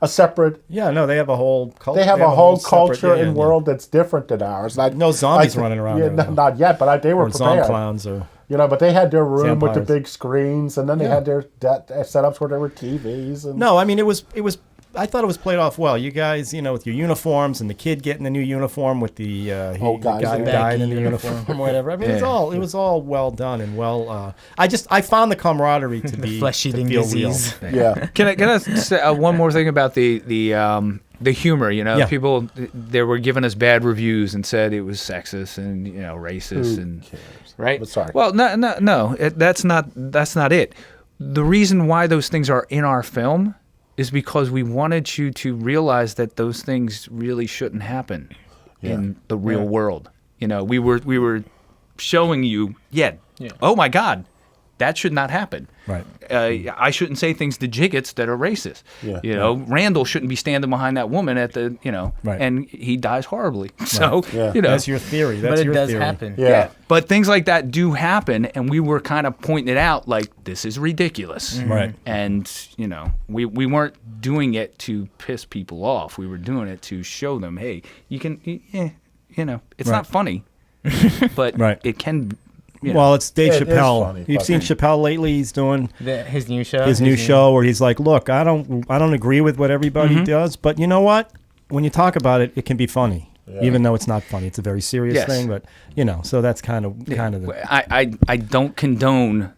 separate. Yeah, no, they have a whole culture. They have a whole culture and world that's different than ours. No zombies running around. Yeah, not yet, but they were or prepared. Zombie clowns or. But they had their room with the vampires. big screens, and then they had their setups where there were TVs. And no, I mean it was. I thought it was played off well. You guys, with your uniforms and the kid getting the new uniform with the guy who died in the uniform or whatever. I mean, it was all well done and well. I found the camaraderie to be flesh-eating disease. Real. Yeah. Can I say one more thing about the humor? People they were giving us bad reviews and said it was sexist and racist and cares? Right. But sorry. Well, no, that's not it. The reason why those things are in our film is because we wanted you to realize that those things really shouldn't happen in the real world. We were showing you, oh my God, that should not happen. Right. I shouldn't say things to Jiggets that are racist. Yeah. Randall shouldn't be standing behind that woman at the, Right. and he dies horribly. So, that's your theory. But it does happen. Yeah. But things like that do happen, and we were kind of pointing it out like, this is ridiculous. Mm-hmm. Right. And, we weren't doing it to piss people off. We were doing it to show them, hey, you can, it's not funny, but it can. Well, it's Dave Chappelle. Funny, You've seen Chappelle lately. He's doing his new show. His new show where he's like, "Look, I don't agree with what everybody does, but you know what? When you talk about it, it can be funny, even though it's not funny. It's a very serious thing, but so that's kind of the. I don't condone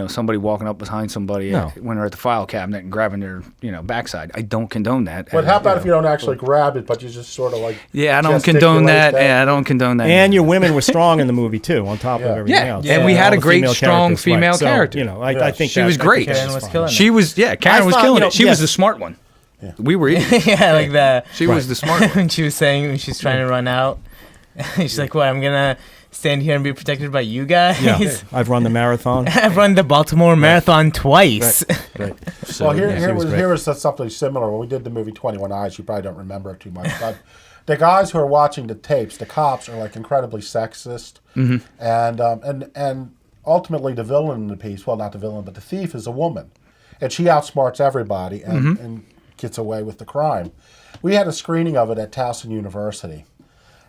somebody walking up behind somebody when they're at the file cabinet and grabbing their backside. I don't condone that. But how about if you don't actually grab it, but you just sort of like I don't condone that. Yeah, I don't condone that. And your women were strong in the movie too, on top of everything else. And we had a great, strong female character. I think she was great. Karen was killing it. She was Karen was killing it. She was the smart one. Yeah. We were like that. She was the smart one. When she was saying when she's trying to run out, she's like, "What? I'm gonna stand here and be protected by you guys." Yeah, I've run the marathon. I've run the Baltimore Marathon twice. Right. So, well, here was something similar. When we did the movie 21 Eyes, you probably don't remember it too much, but the guys who are watching the tapes, the cops, are like incredibly sexist, and ultimately the villain in the piece, well, not the villain, but the thief is a woman, and she outsmarts everybody and gets away with the crime. We had a screening of it at Towson University.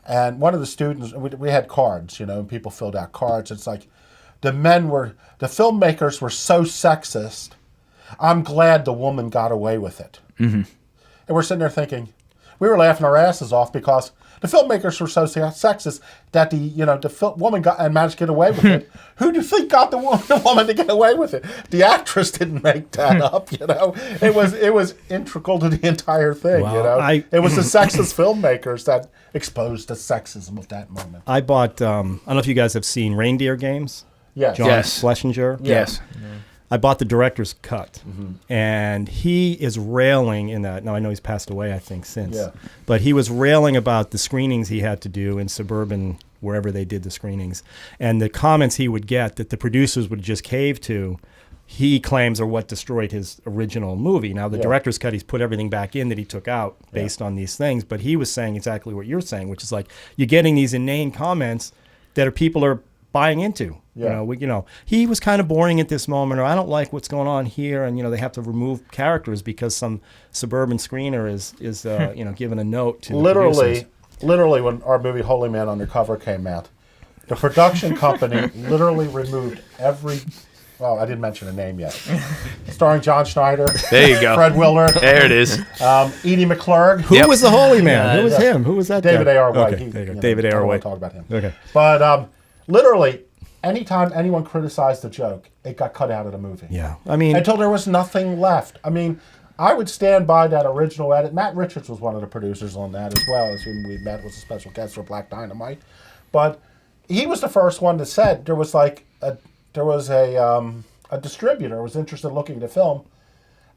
And one of the students, we had cards, and people filled out cards. It's like, the filmmakers were so sexist, I'm glad the woman got away with it. And we're sitting there thinking, we were laughing our asses off because the filmmakers were so sexist that the woman got and managed to get away with it. Who do you think got the woman to get away with it? The actress didn't make that up. It was integral to the entire thing. It was the sexist filmmakers that exposed the sexism of that moment. I bought. I don't know if you guys have seen Reindeer Games. Yes. John Schlesinger. Yes. I bought the director's cut, and he is railing in that. Now, I know he's passed away, I think, since. Yeah. But he was railing about the screenings he had to do in suburban, wherever they did the screenings. And the comments he would get that the producers would just cave to, he claims are what destroyed his original movie. Now, the director's cut, he's put everything back in that he took out based on these things. But he was saying exactly what you're saying, which is like you're getting these inane comments that people are buying into. He was kind of boring at this moment, or I don't like what's going on here, and they have to remove characters because some suburban screener is giving a note to the producers. Literally, when our movie Holy Man Undercover came out, the production company literally removed every. Well, I didn't mention a name yet. Starring John Schneider. There you go. Fred Willard. There it is. Edie McClurg. Who was the Holy Man? Who was him? Who was that? David A.R. White. Okay, there you go. David A.R. White. Talk about him. Okay. But literally, anytime anyone criticized the joke, it got cut out of the movie. Yeah. I mean, until there was nothing left. I mean, I would stand by that original edit. Matt Richards was one of the producers on that as well, as whom we met, was a special guest for Black Dynamite. But he was the first one that said there was a distributor was interested in looking at the film,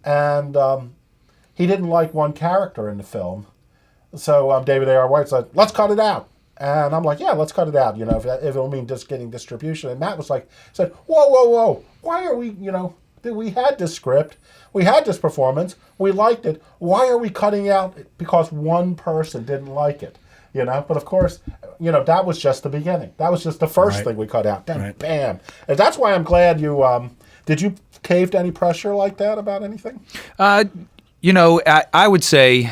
and he didn't like one character in the film. So David A.R. White said, "Let's cut it out." And I'm like, "Yeah, let's cut it out. If it'll mean just getting distribution." And Matt was like, "said Whoa! Why are we? We had this script, we had this performance, we liked it. Why are we cutting out because one person didn't like it?" But of course, that was just the beginning. That was just the first thing we cut out. Then bam. And that's why I'm glad you did you cave to any pressure like that about anything? I would say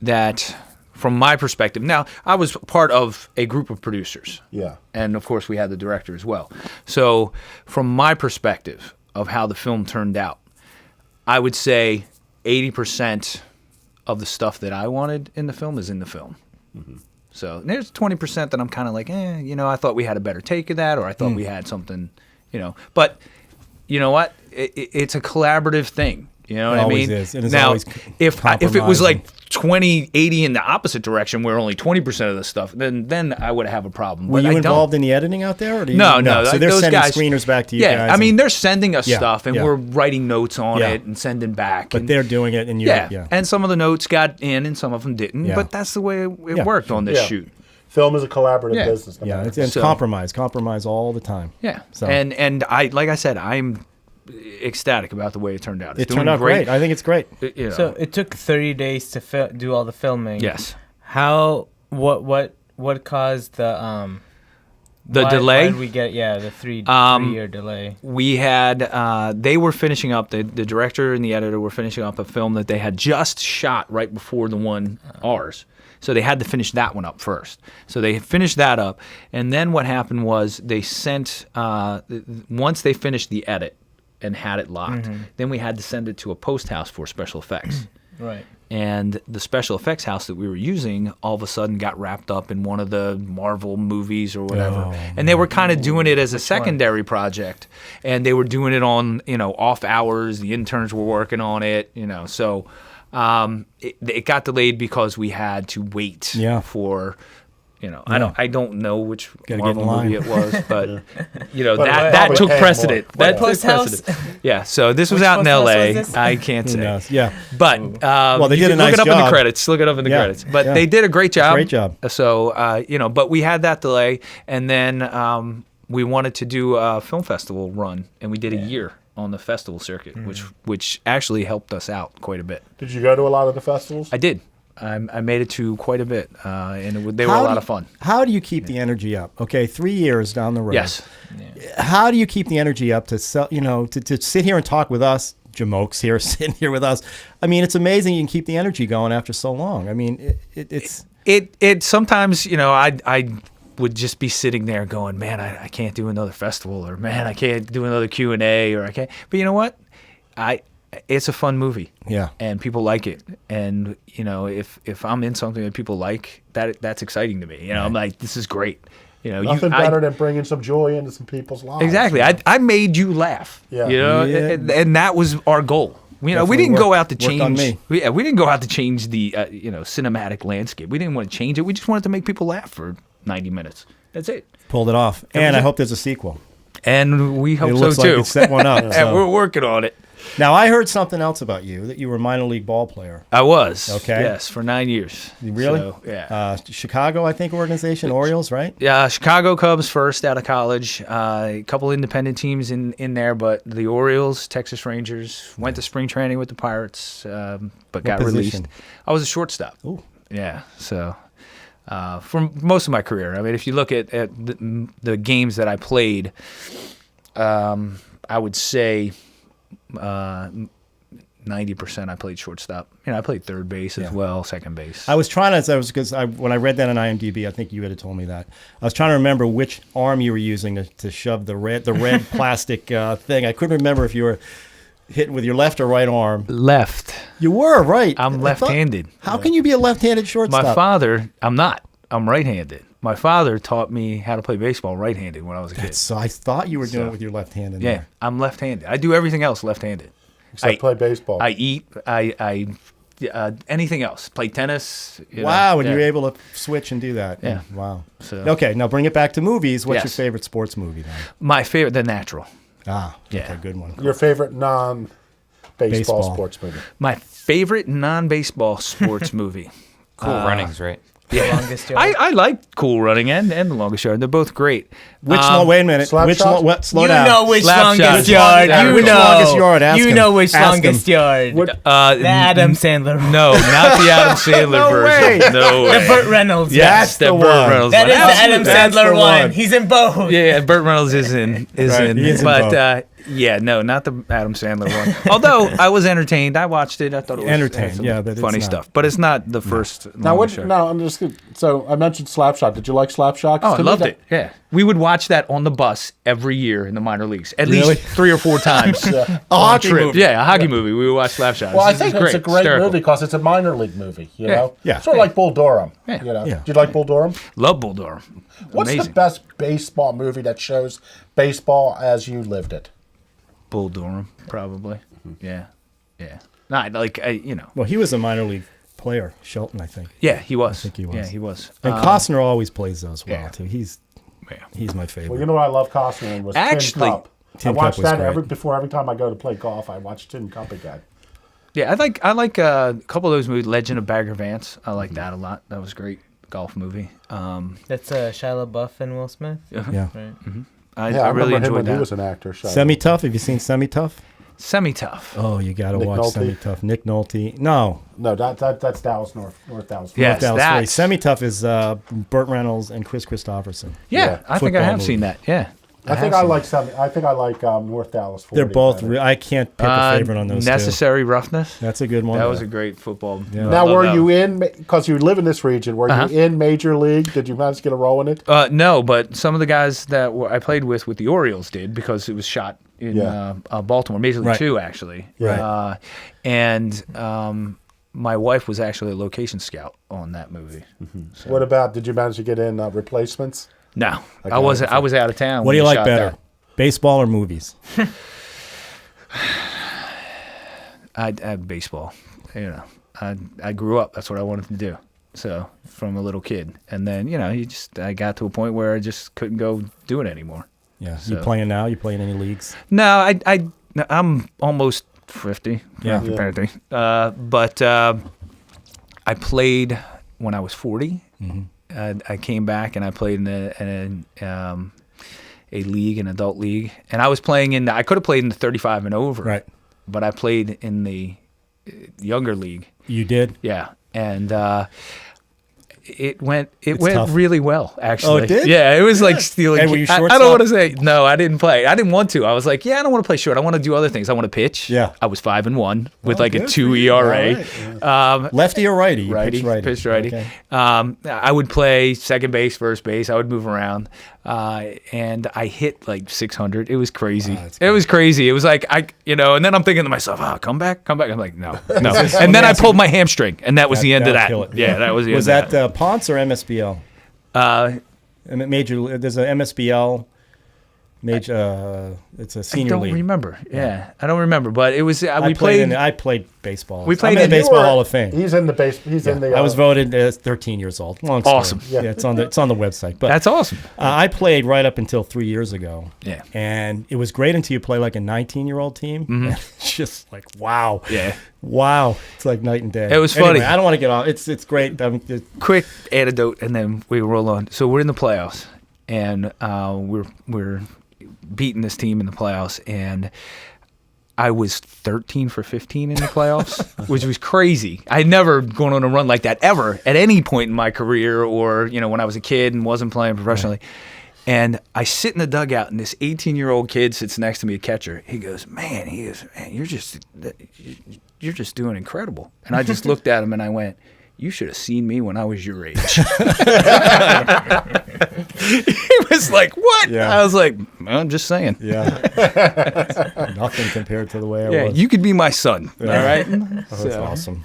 that from my perspective, now I was part of a group of producers. Yeah. And of course we had the director as well. So from my perspective of how the film turned out, I would say 80% of the stuff that I wanted in the film is in the film. Mm-hmm. So there's 20% that I'm kind of like, I thought we had a better take of that, or I thought we had something, But you know what? It's a collaborative thing. You know what I mean? Is. It is now, always if it was like 20-80 in the opposite direction, where only 20% of the stuff, then I would have a problem. Were you involved in the editing out there? Or No. So they're those sending guys, screeners back to you guys. guys. They're sending us stuff, and we're writing notes on it and sending back. But they're doing it, and you and some of the notes got in, and some of them didn't. Yeah. But that's the way it worked on this shoot. Film is a collaborative business. It's compromise all the time. Yeah. So. And I, like I said, I'm ecstatic about the way it turned out. It turned out great. I think it's great. So it took 30 days to do all the filming. Yes. What caused the delay? Why did we get the 3-year delay? We had they were finishing up the director and the editor were finishing up a film that they had just shot right before the one ours. So they had to finish that one up first. So they finished that up, and then what happened was they sent once they finished the edit and had it locked, then we had to send it to a post house for special effects. Right. And the special effects house that we were using all of a sudden got wrapped up in one of the Marvel movies or whatever. And they were kind of doing it as a secondary project. And they were doing it on, off hours. The interns were working on it, So it got delayed because we had to wait for... I don't know which Marvel movie it was, but that took precedent. That took precedent. Yeah, so this was out in L.A. I can't say. Yeah, but they did a nice job. Look it up in the credits. Look it up in the credits. But they did a great job. Great job. So but we had that delay, and then we wanted to do a film festival run, and we did a year on the festival circuit, which actually helped us out quite a bit. Did you go to a lot of the festivals? I did. I made it to quite a bit, and they were a lot of fun. How do you keep the energy up? Okay, 3 years down the road. Yes. How do you keep the energy up to sell? To sit here and talk with us, Jamokes here, sitting here with us. I mean, it's amazing you can keep the energy going after so long. I mean, it's sometimes I would just be sitting there going, man, I can't do another festival, or man, I can't do another Q&A, or I can't. But you know what? it's a fun movie. Yeah. And people like it. And, you know, if I'm in something that people like, that's exciting to me. You know, I'm like, this is great. You know, nothing better than bringing some joy into some people's lives. Exactly. I made you laugh. Yeah. You know, and that was our goal. You know, we didn't go out to change. We didn't go out to change the cinematic landscape. We didn't want to change it. We just wanted to make people laugh for 90 minutes. That's it. Pulled it off. And I hope there's a sequel. And we hope it so looks too. Like you set one up. And we're working on it. Now, I heard something else about you, that you were a minor league ball player. I was. Okay. Yes, for 9 years. Really? So, yeah. Chicago, I think, organization, Orioles, right? Yeah, Chicago Cubs first out of college. A couple independent teams in there, but the Orioles, Texas Rangers, went to spring training with the Pirates, but got released. I was a shortstop. Ooh. Yeah, so for most of my career. I mean, if you look at the games that I played, I would say 90% I played shortstop. You know, I played third base as well, second base. I was trying to, when I read that on IMDb, I think you had told me that. I was trying to remember which arm you were using to shove the red plastic thing. I couldn't remember if you were hitting with your left or right arm. Left. You were, right. I'm left-handed. How can you be a left-handed shortstop? My father, I'm not. I'm right-handed. My father taught me how to play baseball right-handed when I was a kid. So I thought you were doing it with your left hand in yeah, there. I'm left-handed. I do everything else left-handed. Except play baseball. I eat. I anything else. Play tennis. Wow, and you were able to switch and do that. Yeah. Wow. So. Okay, now bring it back to movies. What's your favorite sports movie then? My favorite, The Natural. Ah, yeah. Okay, good one. Your favorite non-baseball sports movie? My favorite non-baseball sports movie. Cool Runnings, right? Yeah. Longest Yard. I like Cool Running and The Longest Yard. They're both great. Wait a minute. Slow you down. know which Slap longest shot. yard. You know. Longest yard. Ask you him. know which Ask longest him. yard. The Adam Sandler. No, not the Adam Sandler version. Way. No way. The Burt Reynolds. Yes, the Burt Reynolds. That is the Adam That's Sandler the one. He's in both. Yeah, Burt Reynolds is in. He is in But yeah, no, not the Adam Sandler one. Although I was entertained. I watched it. I thought it was entertained. some Yeah, but funny it's stuff. But it's not the first. Now, I'm just so I mentioned Slapshot. Did you like Slapshot? Oh, I loved it. Yeah, we would watch that on the bus every year in the minor leagues, at least 3 or 4 times. Yeah. On trip. Movie. Yeah, a hockey movie. We would watch Slapshot. Well, I think it's a great movie because it's a minor league movie. You know, sort of like Bull Durham. Yeah. You know, Yeah. do you like Bull Durham? Love Bull Durham. What's the best baseball movie that shows baseball as you lived it? Bull Durham, probably. Yeah. Not like you know. Well, he was a minor league player, Shelton, I think. Yeah, he was. I think he was. Yeah, he was. And Costner always plays those well too. He's my favorite. Well, you know what I love Costner in was Actually, Tin Cup. Tin I watched Cup was that great. every time I go to play golf. I watch Tin Cup again. Yeah, I like a couple of those movies. Legend of Bagger Vance. I like that a lot. That was a great golf movie. That's Shia LaBeouf and Will Smith. Yeah. Right. Mm-hmm. I I really remember him enjoyed when that. he was an actor. Semi-Tough. Have you seen Semi-Tough? Semi-Tough. Oh, you got to Nick watch Nolte. Semi-Tough. Nick Nolte. No. No, that's Dallas North Dallas. Yes, Dallas that's- Race. Semi-Tough is Burt Reynolds and Chris Christopherson. Yeah, I think I Football have movie. seen that. Yeah. I think I like North Dallas. 40 They're both. better. I can't pick a favorite on those Necessary Roughness. two. That's a good one. That was a great football. Yeah. Now, Love were that you one. in, because you live in this region, were you in Major League? Did you manage to get a role in it? No, but some of the guys that I played with the Orioles did, because it was shot in Baltimore, Major League 2, actually. Right. And my wife was actually a location scout on that movie. So. What about, did you manage to get in Replacements? No, I wasn't. I was out of town. What do you when they like shot better, that. baseball or movies? I baseball. You know, I grew up. That's what I wanted to do. So from a little kid, and then I got to a point where I just couldn't go do it anymore. Yeah. So. You playing now? You playing any leagues? No, I'm almost 50. Yeah. Apparently. But I played when I was 40. Mm-hmm. I came back and I played in a league, an adult league, and I was playing I could have played in the 35 and over, Right. but I played in the younger league. You did? Yeah, and it went tough. really well, actually. Oh, it did? Yeah, it was like stealing. And were you I shortstop? don't want to say no. I didn't play. I didn't want to. I was like, I don't want to play short. I want to do other things. I want to pitch. Yeah. I was 5-1 with Oh, like a good 2 for you. ERA. All right. Lefty or righty? You Righty, pitched righty. pitched righty. Okay. I would play second base, first base. I would move around. and I hit like 600. It was crazy. It was crazy. It was like and then I'm thinking to myself, come back. I'm like, no. And then I pulled my hamstring, and that was the end of that. Yeah, that was the end. Was that Ponce or MSBL? Major. There's a MSBL. Major. It's a senior league. I don't remember. Yeah, I don't remember. But it was. I played baseball. We played in the Baseball Hall of Fame. He's in the base. He's in the. I was voted as 13 years old. Long story. Awesome. Yeah, it's on the website. But that's awesome. I played right up until 3 years ago. Yeah. And it was great until you play like a 19-year-old team. Mm-hmm. It's just like wow. Yeah. Wow. It's like night and day. It was funny. Anyway, I don't want to get off. It's great. Quick anecdote, and then we roll on. So we're in the playoffs, and we're beating this team in the playoffs, and I was 13 for 15 in the playoffs, which was crazy. I had never gone on a run like that ever at any point in my career, or when I was a kid and wasn't playing professionally. Right. And I sit in the dugout, and this 18-year-old kid sits next to me, a catcher. He goes, "Man, you're just doing incredible." And I just looked at him and I went, "You should have seen me when I was your age." He was like, "What?" Yeah. I was like, "I'm just saying." Yeah. Nothing compared to the way I was. You could be my son. Yeah. All right. That's awesome.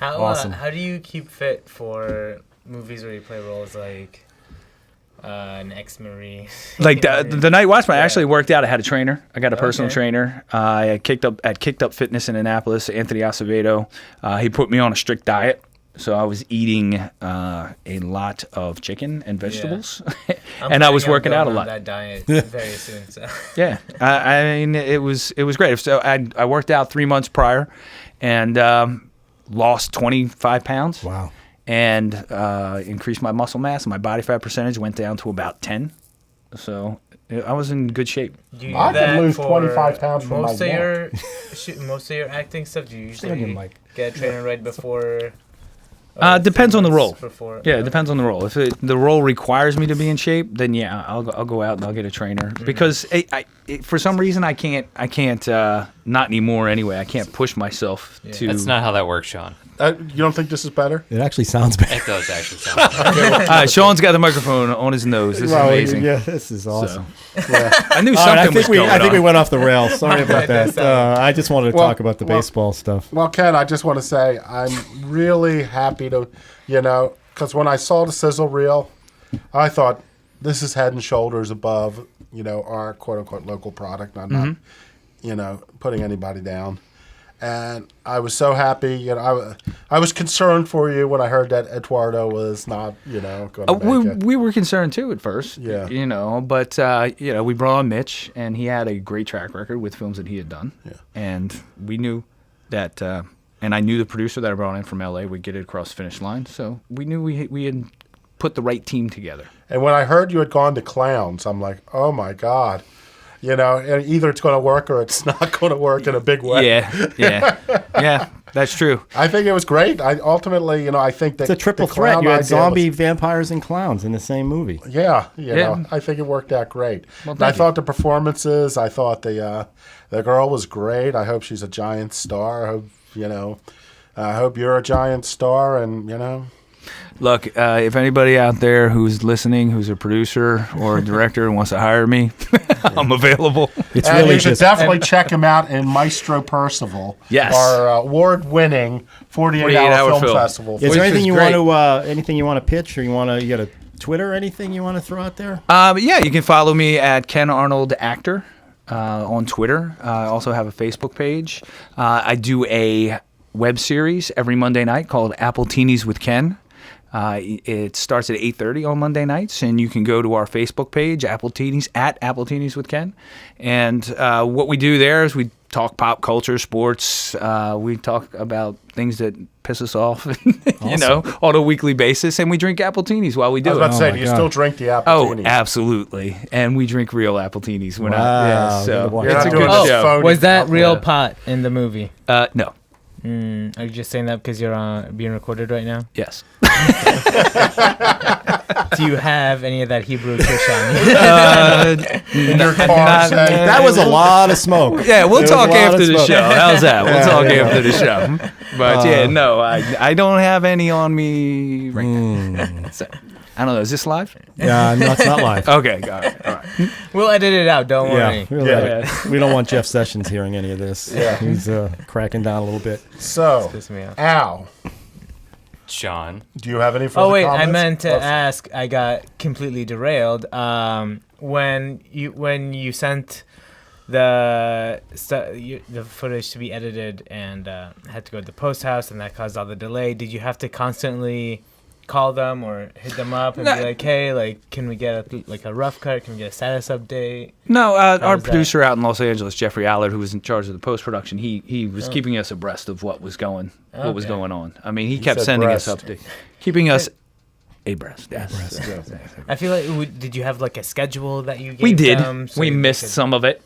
How do you keep fit for movies where you play roles like an ex-Marine? Like the Night Watchman, I actually worked out. I had a trainer. I got a personal trainer. I kicked up Fitness in Annapolis, Anthony Acevedo. He put me on a strict diet. So I was eating a lot of chicken and vegetables, and I was working out a lot. That diet very soon. So. Yeah, I mean it was great. So I worked out 3 months prior, and lost 25 pounds. Wow. And increased my muscle mass, and my body fat percentage went down to about 10. So I was in good shape. I can lose 25 pounds from most of your acting stuff. Do you usually get a trainer right before? Depends on the role. Before, it depends on the role. If the role requires me to be in shape, then I'll go out and I'll get a trainer. Mm-hmm. Because for some reason I can't not anymore anyway. I can't push myself to. That's not how that works, Sean. You don't think this is better? It actually sounds better. It does actually sound better. Sean's got the microphone on his nose. This is amazing. Yeah, this is awesome. So. Yeah. I knew something was going on. I think we went off the rails. Sorry about that. I just wanted to talk about the baseball stuff. Well, Ken, I just want to say I'm really happy to, because when I saw the sizzle reel, I thought this is head and shoulders above, our quote-unquote local product. I'm not, putting anybody down. And I was so happy. I was concerned for you when I heard that Eduardo was not, going to make it. We were concerned too at first. Yeah. But we brought on Mitch, and he had a great track record with films that he had done. Yeah. And we knew that, and I knew the producer that I brought in from LA would get it across the finish line. So we knew we had put the right team together. And when I heard you had gone to clowns, I'm like, oh my God. And either it's going to work or it's not going to work in a big way. Yeah, that's true. I think it was great. I think that it's a triple threat. You had zombie, vampires, and clowns in the same movie. Yeah, I think it worked out great. Well, I thought the performances. I thought the girl was great. I hope she's a giant star. I hope you're a giant star, and Look, if anybody out there who's listening, who's a producer or a director and wants to hire me, I'm available. It's really you should definitely check him out in Maestro Percival. Yes, our award-winning 48-hour film festival. Is there anything you want to pitch, or you got a Twitter or anything you want to throw out there? Yeah, you can follow me at Ken Arnold Actor on Twitter. I also have a Facebook page. I do a web series every Monday night called Appletinis with Ken. It starts at 8:30 on Monday nights, and you can go to our Facebook page, Appletinis with Ken. And what we do there is we talk pop culture, sports. We talk about things that piss us off, on a weekly basis, and we drink Appletinis while we do it. I was about to say, do you still drink the Appletinis? Oh, absolutely. And we drink real Appletinis. Wow. So it's a good show. Was that real pot in the movie? No. Are you just saying that because you're being recorded right now? Yes. Do you have any of that Hebrew Kush on you? In your car? That was a lot of smoke. Yeah, we'll talk after the show. How's that? We'll talk after the show. But no, I don't have any on me right now. So. I don't know. Is this live? Yeah, no, it's not live. Okay, got it. All right. We'll edit it out. Don't worry. We don't want Jeff Sessions hearing any of this. Yeah. He's cracking down a little bit. So, Al. John. Do you have any further Oh, wait. comments? I meant to ask. I got completely derailed. When you sent the footage to be edited and had to go to the post house and that caused all the delay, did you have to constantly call them or hit them up and be like, hey, like, can we get a rough cut? Can we get a status update? No, our producer out in Los Angeles, Jeffrey Allard, who was in charge of the post production, he was keeping us abreast of what was going on. I mean, he kept sending us updates, keeping us abreast. Yes. I feel like did you have like a schedule that you gave We did. them so We missed some of it,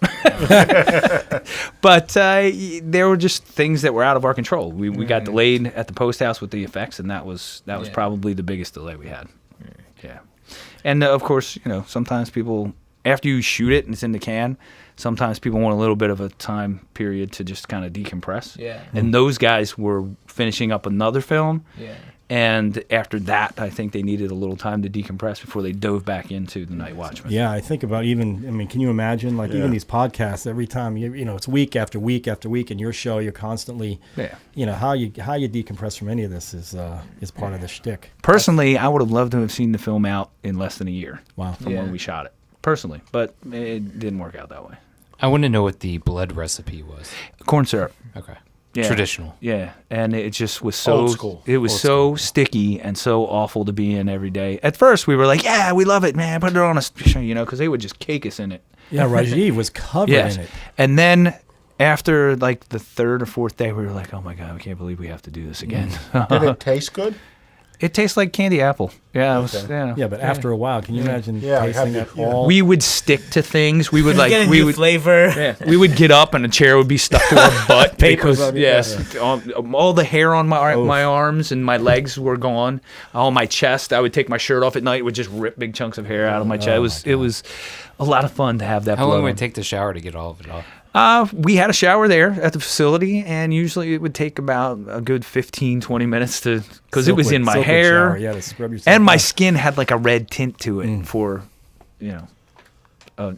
but there were just things that were out of our control. We got delayed at the post house with the effects, and that was probably the biggest delay we had. Yeah, and of course, sometimes people, after you shoot it and it's in the can, sometimes people want a little bit of a time period to just kind of decompress. Yeah. And those guys were finishing up another film. Yeah. And after that, I think they needed a little time to decompress before they dove back into the Night Watchmen. Yeah, I think about can you imagine, even these podcasts, every time, it's week after week after week, and your show, you're constantly, how you decompress from any of this is part of the shtick. Personally, I would have loved to have seen the film out in less than a year. Wow. From when we shot it. Personally, but it didn't work out that way. I want to know what the blood recipe was. Corn syrup. Okay. Yeah. Traditional. Yeah, and it just was so Old school. It was so sticky and so awful to be in every day. At first, we were like, "Yeah, we love it, man. Put it on us," because they would just cake us in it. Yeah, Rajiv was covered in it. And then after like the third or fourth day, we were like, "Oh my god, we can't believe we have to do this again." Did it taste good? It tastes like candy apple. Yeah, it was, yeah, but after a while, can you imagine tasting it all? We would stick to things. We would flavor. Yeah, we would get up and a chair would be stuck to our butt because all the hair on my arms and my legs were gone. On my chest, I would take my shirt off at night. It would just rip big chunks of hair out of my chest. It was a lot of fun to have that. How long would it take to shower to get all of it off? We had a shower there at the facility, and usually it would take about a good 15, 20 minutes because it was in my hair. Yeah, to scrub yourself and my off. skin had like a red tint to it for,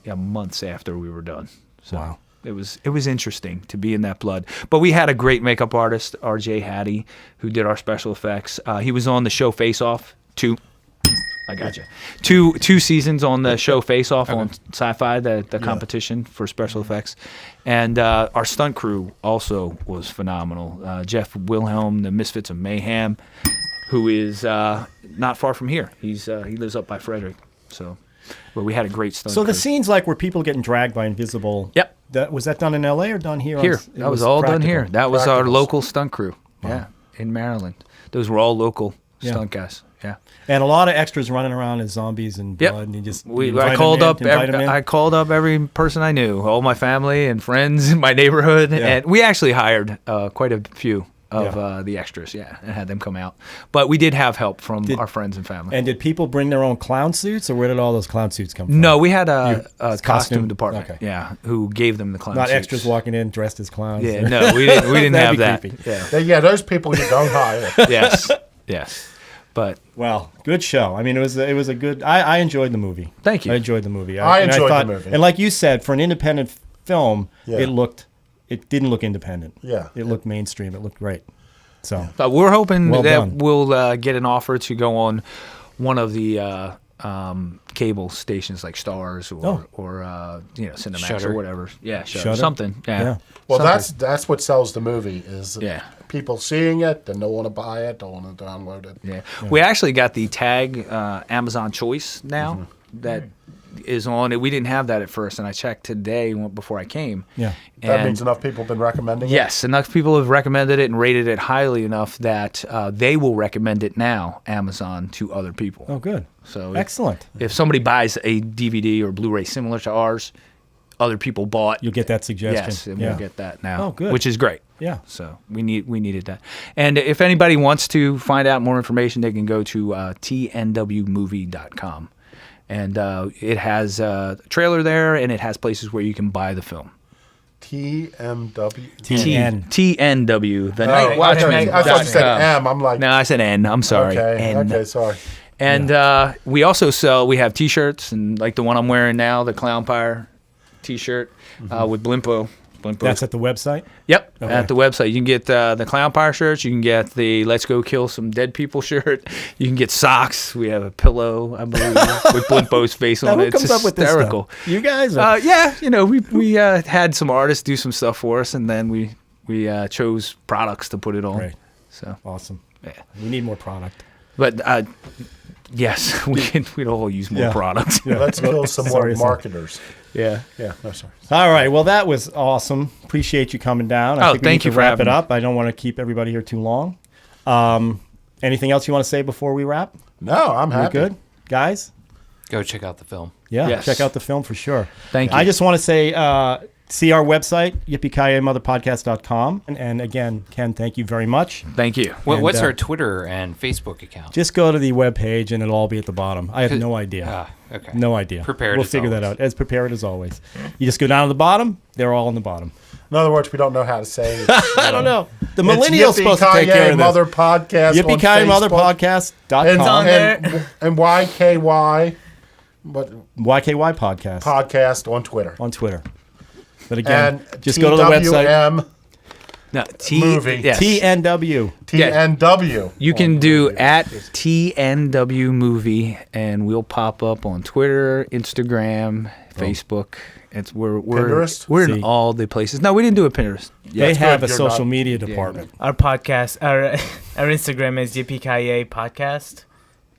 months after we were done. So wow. It was interesting to be in that blood. But we had a great makeup artist, R.J. Hattie, who did our special effects. He was on the show Face Off 2. I got you. Two seasons on the show Face Off on Sci-Fi, the competition for special effects, and our stunt crew also was phenomenal. Jeff Wilhelm, the Misfits of Mayhem, who is not far from here. He lives up by Frederick, but we had a great stunt. So crew. the scenes like where people getting dragged by invisible. Yep. Was that done in L.A. or done here? Here, that was all done here. That was our local stunt crew. Wow. Yeah, in Maryland. Those were all local stunt guys. Yeah. And a lot of extras running around as zombies and blood, and you just I called up every person I knew, all my family and friends in my neighborhood, and we actually hired quite a few of the extras, and had them come out. But we did have help from our friends and family. And did people bring their own clown suits, or where did all those clown suits come from? No, we had a costume department, who gave them the clown suits. Not extras walking in dressed as clowns. Yeah, no, we didn't have that. Creepy. Yeah, those people you don't hire. Yes. But well, good show. I mean, it was a good. I enjoyed the movie. Thank you. I enjoyed the movie. I enjoyed the movie. And like you said, for an independent film, it didn't look independent. Yeah, it looked mainstream. It looked great. So we're hoping that we'll get an offer to go on one of the cable stations like Stars or Cinemax Shudder. or whatever. Yeah, Shudder. Something. Yeah. Well, something. that's what sells the movie is people seeing it, then don't want to buy it, don't want to download it. Yeah. We actually got the tag Amazon Choice now that is on it. We didn't have that at first, and I checked today before I came. Yeah. That means enough people have been recommending it? Yes, enough people have recommended it and rated it highly enough that they will recommend it now, Amazon, to other people. Oh, good. So excellent. If somebody buys a DVD or Blu-ray similar to ours, other people bought. You'll get that suggestion. Yes, and we'll get that now. Oh, good. Which is great. Yeah. So we needed that. And if anybody wants to find out more information, they can go to tnwmovie.com. And it has a trailer there, and it has places where you can buy the film. TMW? TNW. The Night Watchmen. I thought you said M. I'm like... No, I said N. I'm sorry. Okay, N. okay, sorry. And we also we have T-shirts, and like the one I'm wearing now, the Clown Pyre T-shirt with Blimpo. That's at the website? Yep, at the website. You can get the Clown Pyre shirts. You can get the Let's Go Kill Some Dead People shirt. You can get socks. We have a pillow, I believe, with Blimpo's face on it. It's hysterical. Up with this stuff? You guys? We had some artists do some stuff for us, and then we chose products to put it on. Right. So awesome. Yeah, we need more product. But yes, we'd all use more products. Yeah. Let's kill some more marketers. Yeah. No, sorry. All right. Well, that was awesome. Appreciate you coming down. I think we thank you need to for wrap having it me. up. I don't want to keep everybody here too long. Anything else you want to say before we wrap? No, I'm happy. We good, guys? Go check out the film. Yeah, Yes. check out the film for sure. Thank you. I just want to say, see our website, Yippee-Ki-Yay-Motherpodcast.com. And again, Ken, thank you very much. Thank you. What's our Twitter and Facebook account? Just go to the webpage and it'll all be at the bottom. I have no idea. Okay. No idea. Prepared We'll as figure that always. out. As prepared as always. You just go down to the bottom. They're all on the bottom. In other words, we don't know how to say it. I don't know. The millennials supposed to take care of this. Mother Podcast Yippee-Ki-Yay-Motherpodcast.com. It's on there. And YKY. But YKY Podcast. Podcast on Twitter. On Twitter. But again, And just go to the website. No, movie. Yes. TNW. TNW. You can do at TNW Movie, and we'll pop up on Twitter, Instagram, Facebook. We're Pinterest? We're in all the places. No, we didn't do a Pinterest. They have a social media department. Our podcast, our Instagram is Yippee-Ki-Yay Podcast.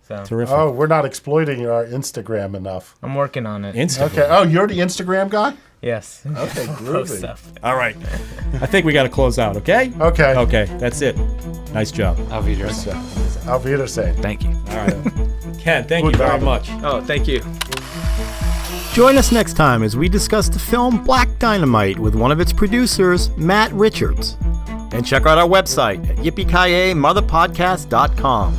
So. Terrific. Oh, we're not exploiting our Instagram enough. I'm working on it. Instagram. Okay. Oh, you're the Instagram guy? Yes. Okay, groovy. Stuff. All right. I think we got to close out, okay? Okay. Okay, that's it. Nice job. Auf Wiedersehen. Auf Wiedersehen. Thank you. All right. Ken, thank you very much. Oh, thank you. Join us next time as we discuss the film Black Dynamite with one of its producers, Matt Richards. And check out our website at Yippee-Ki-Yay-Motherpodcast.com.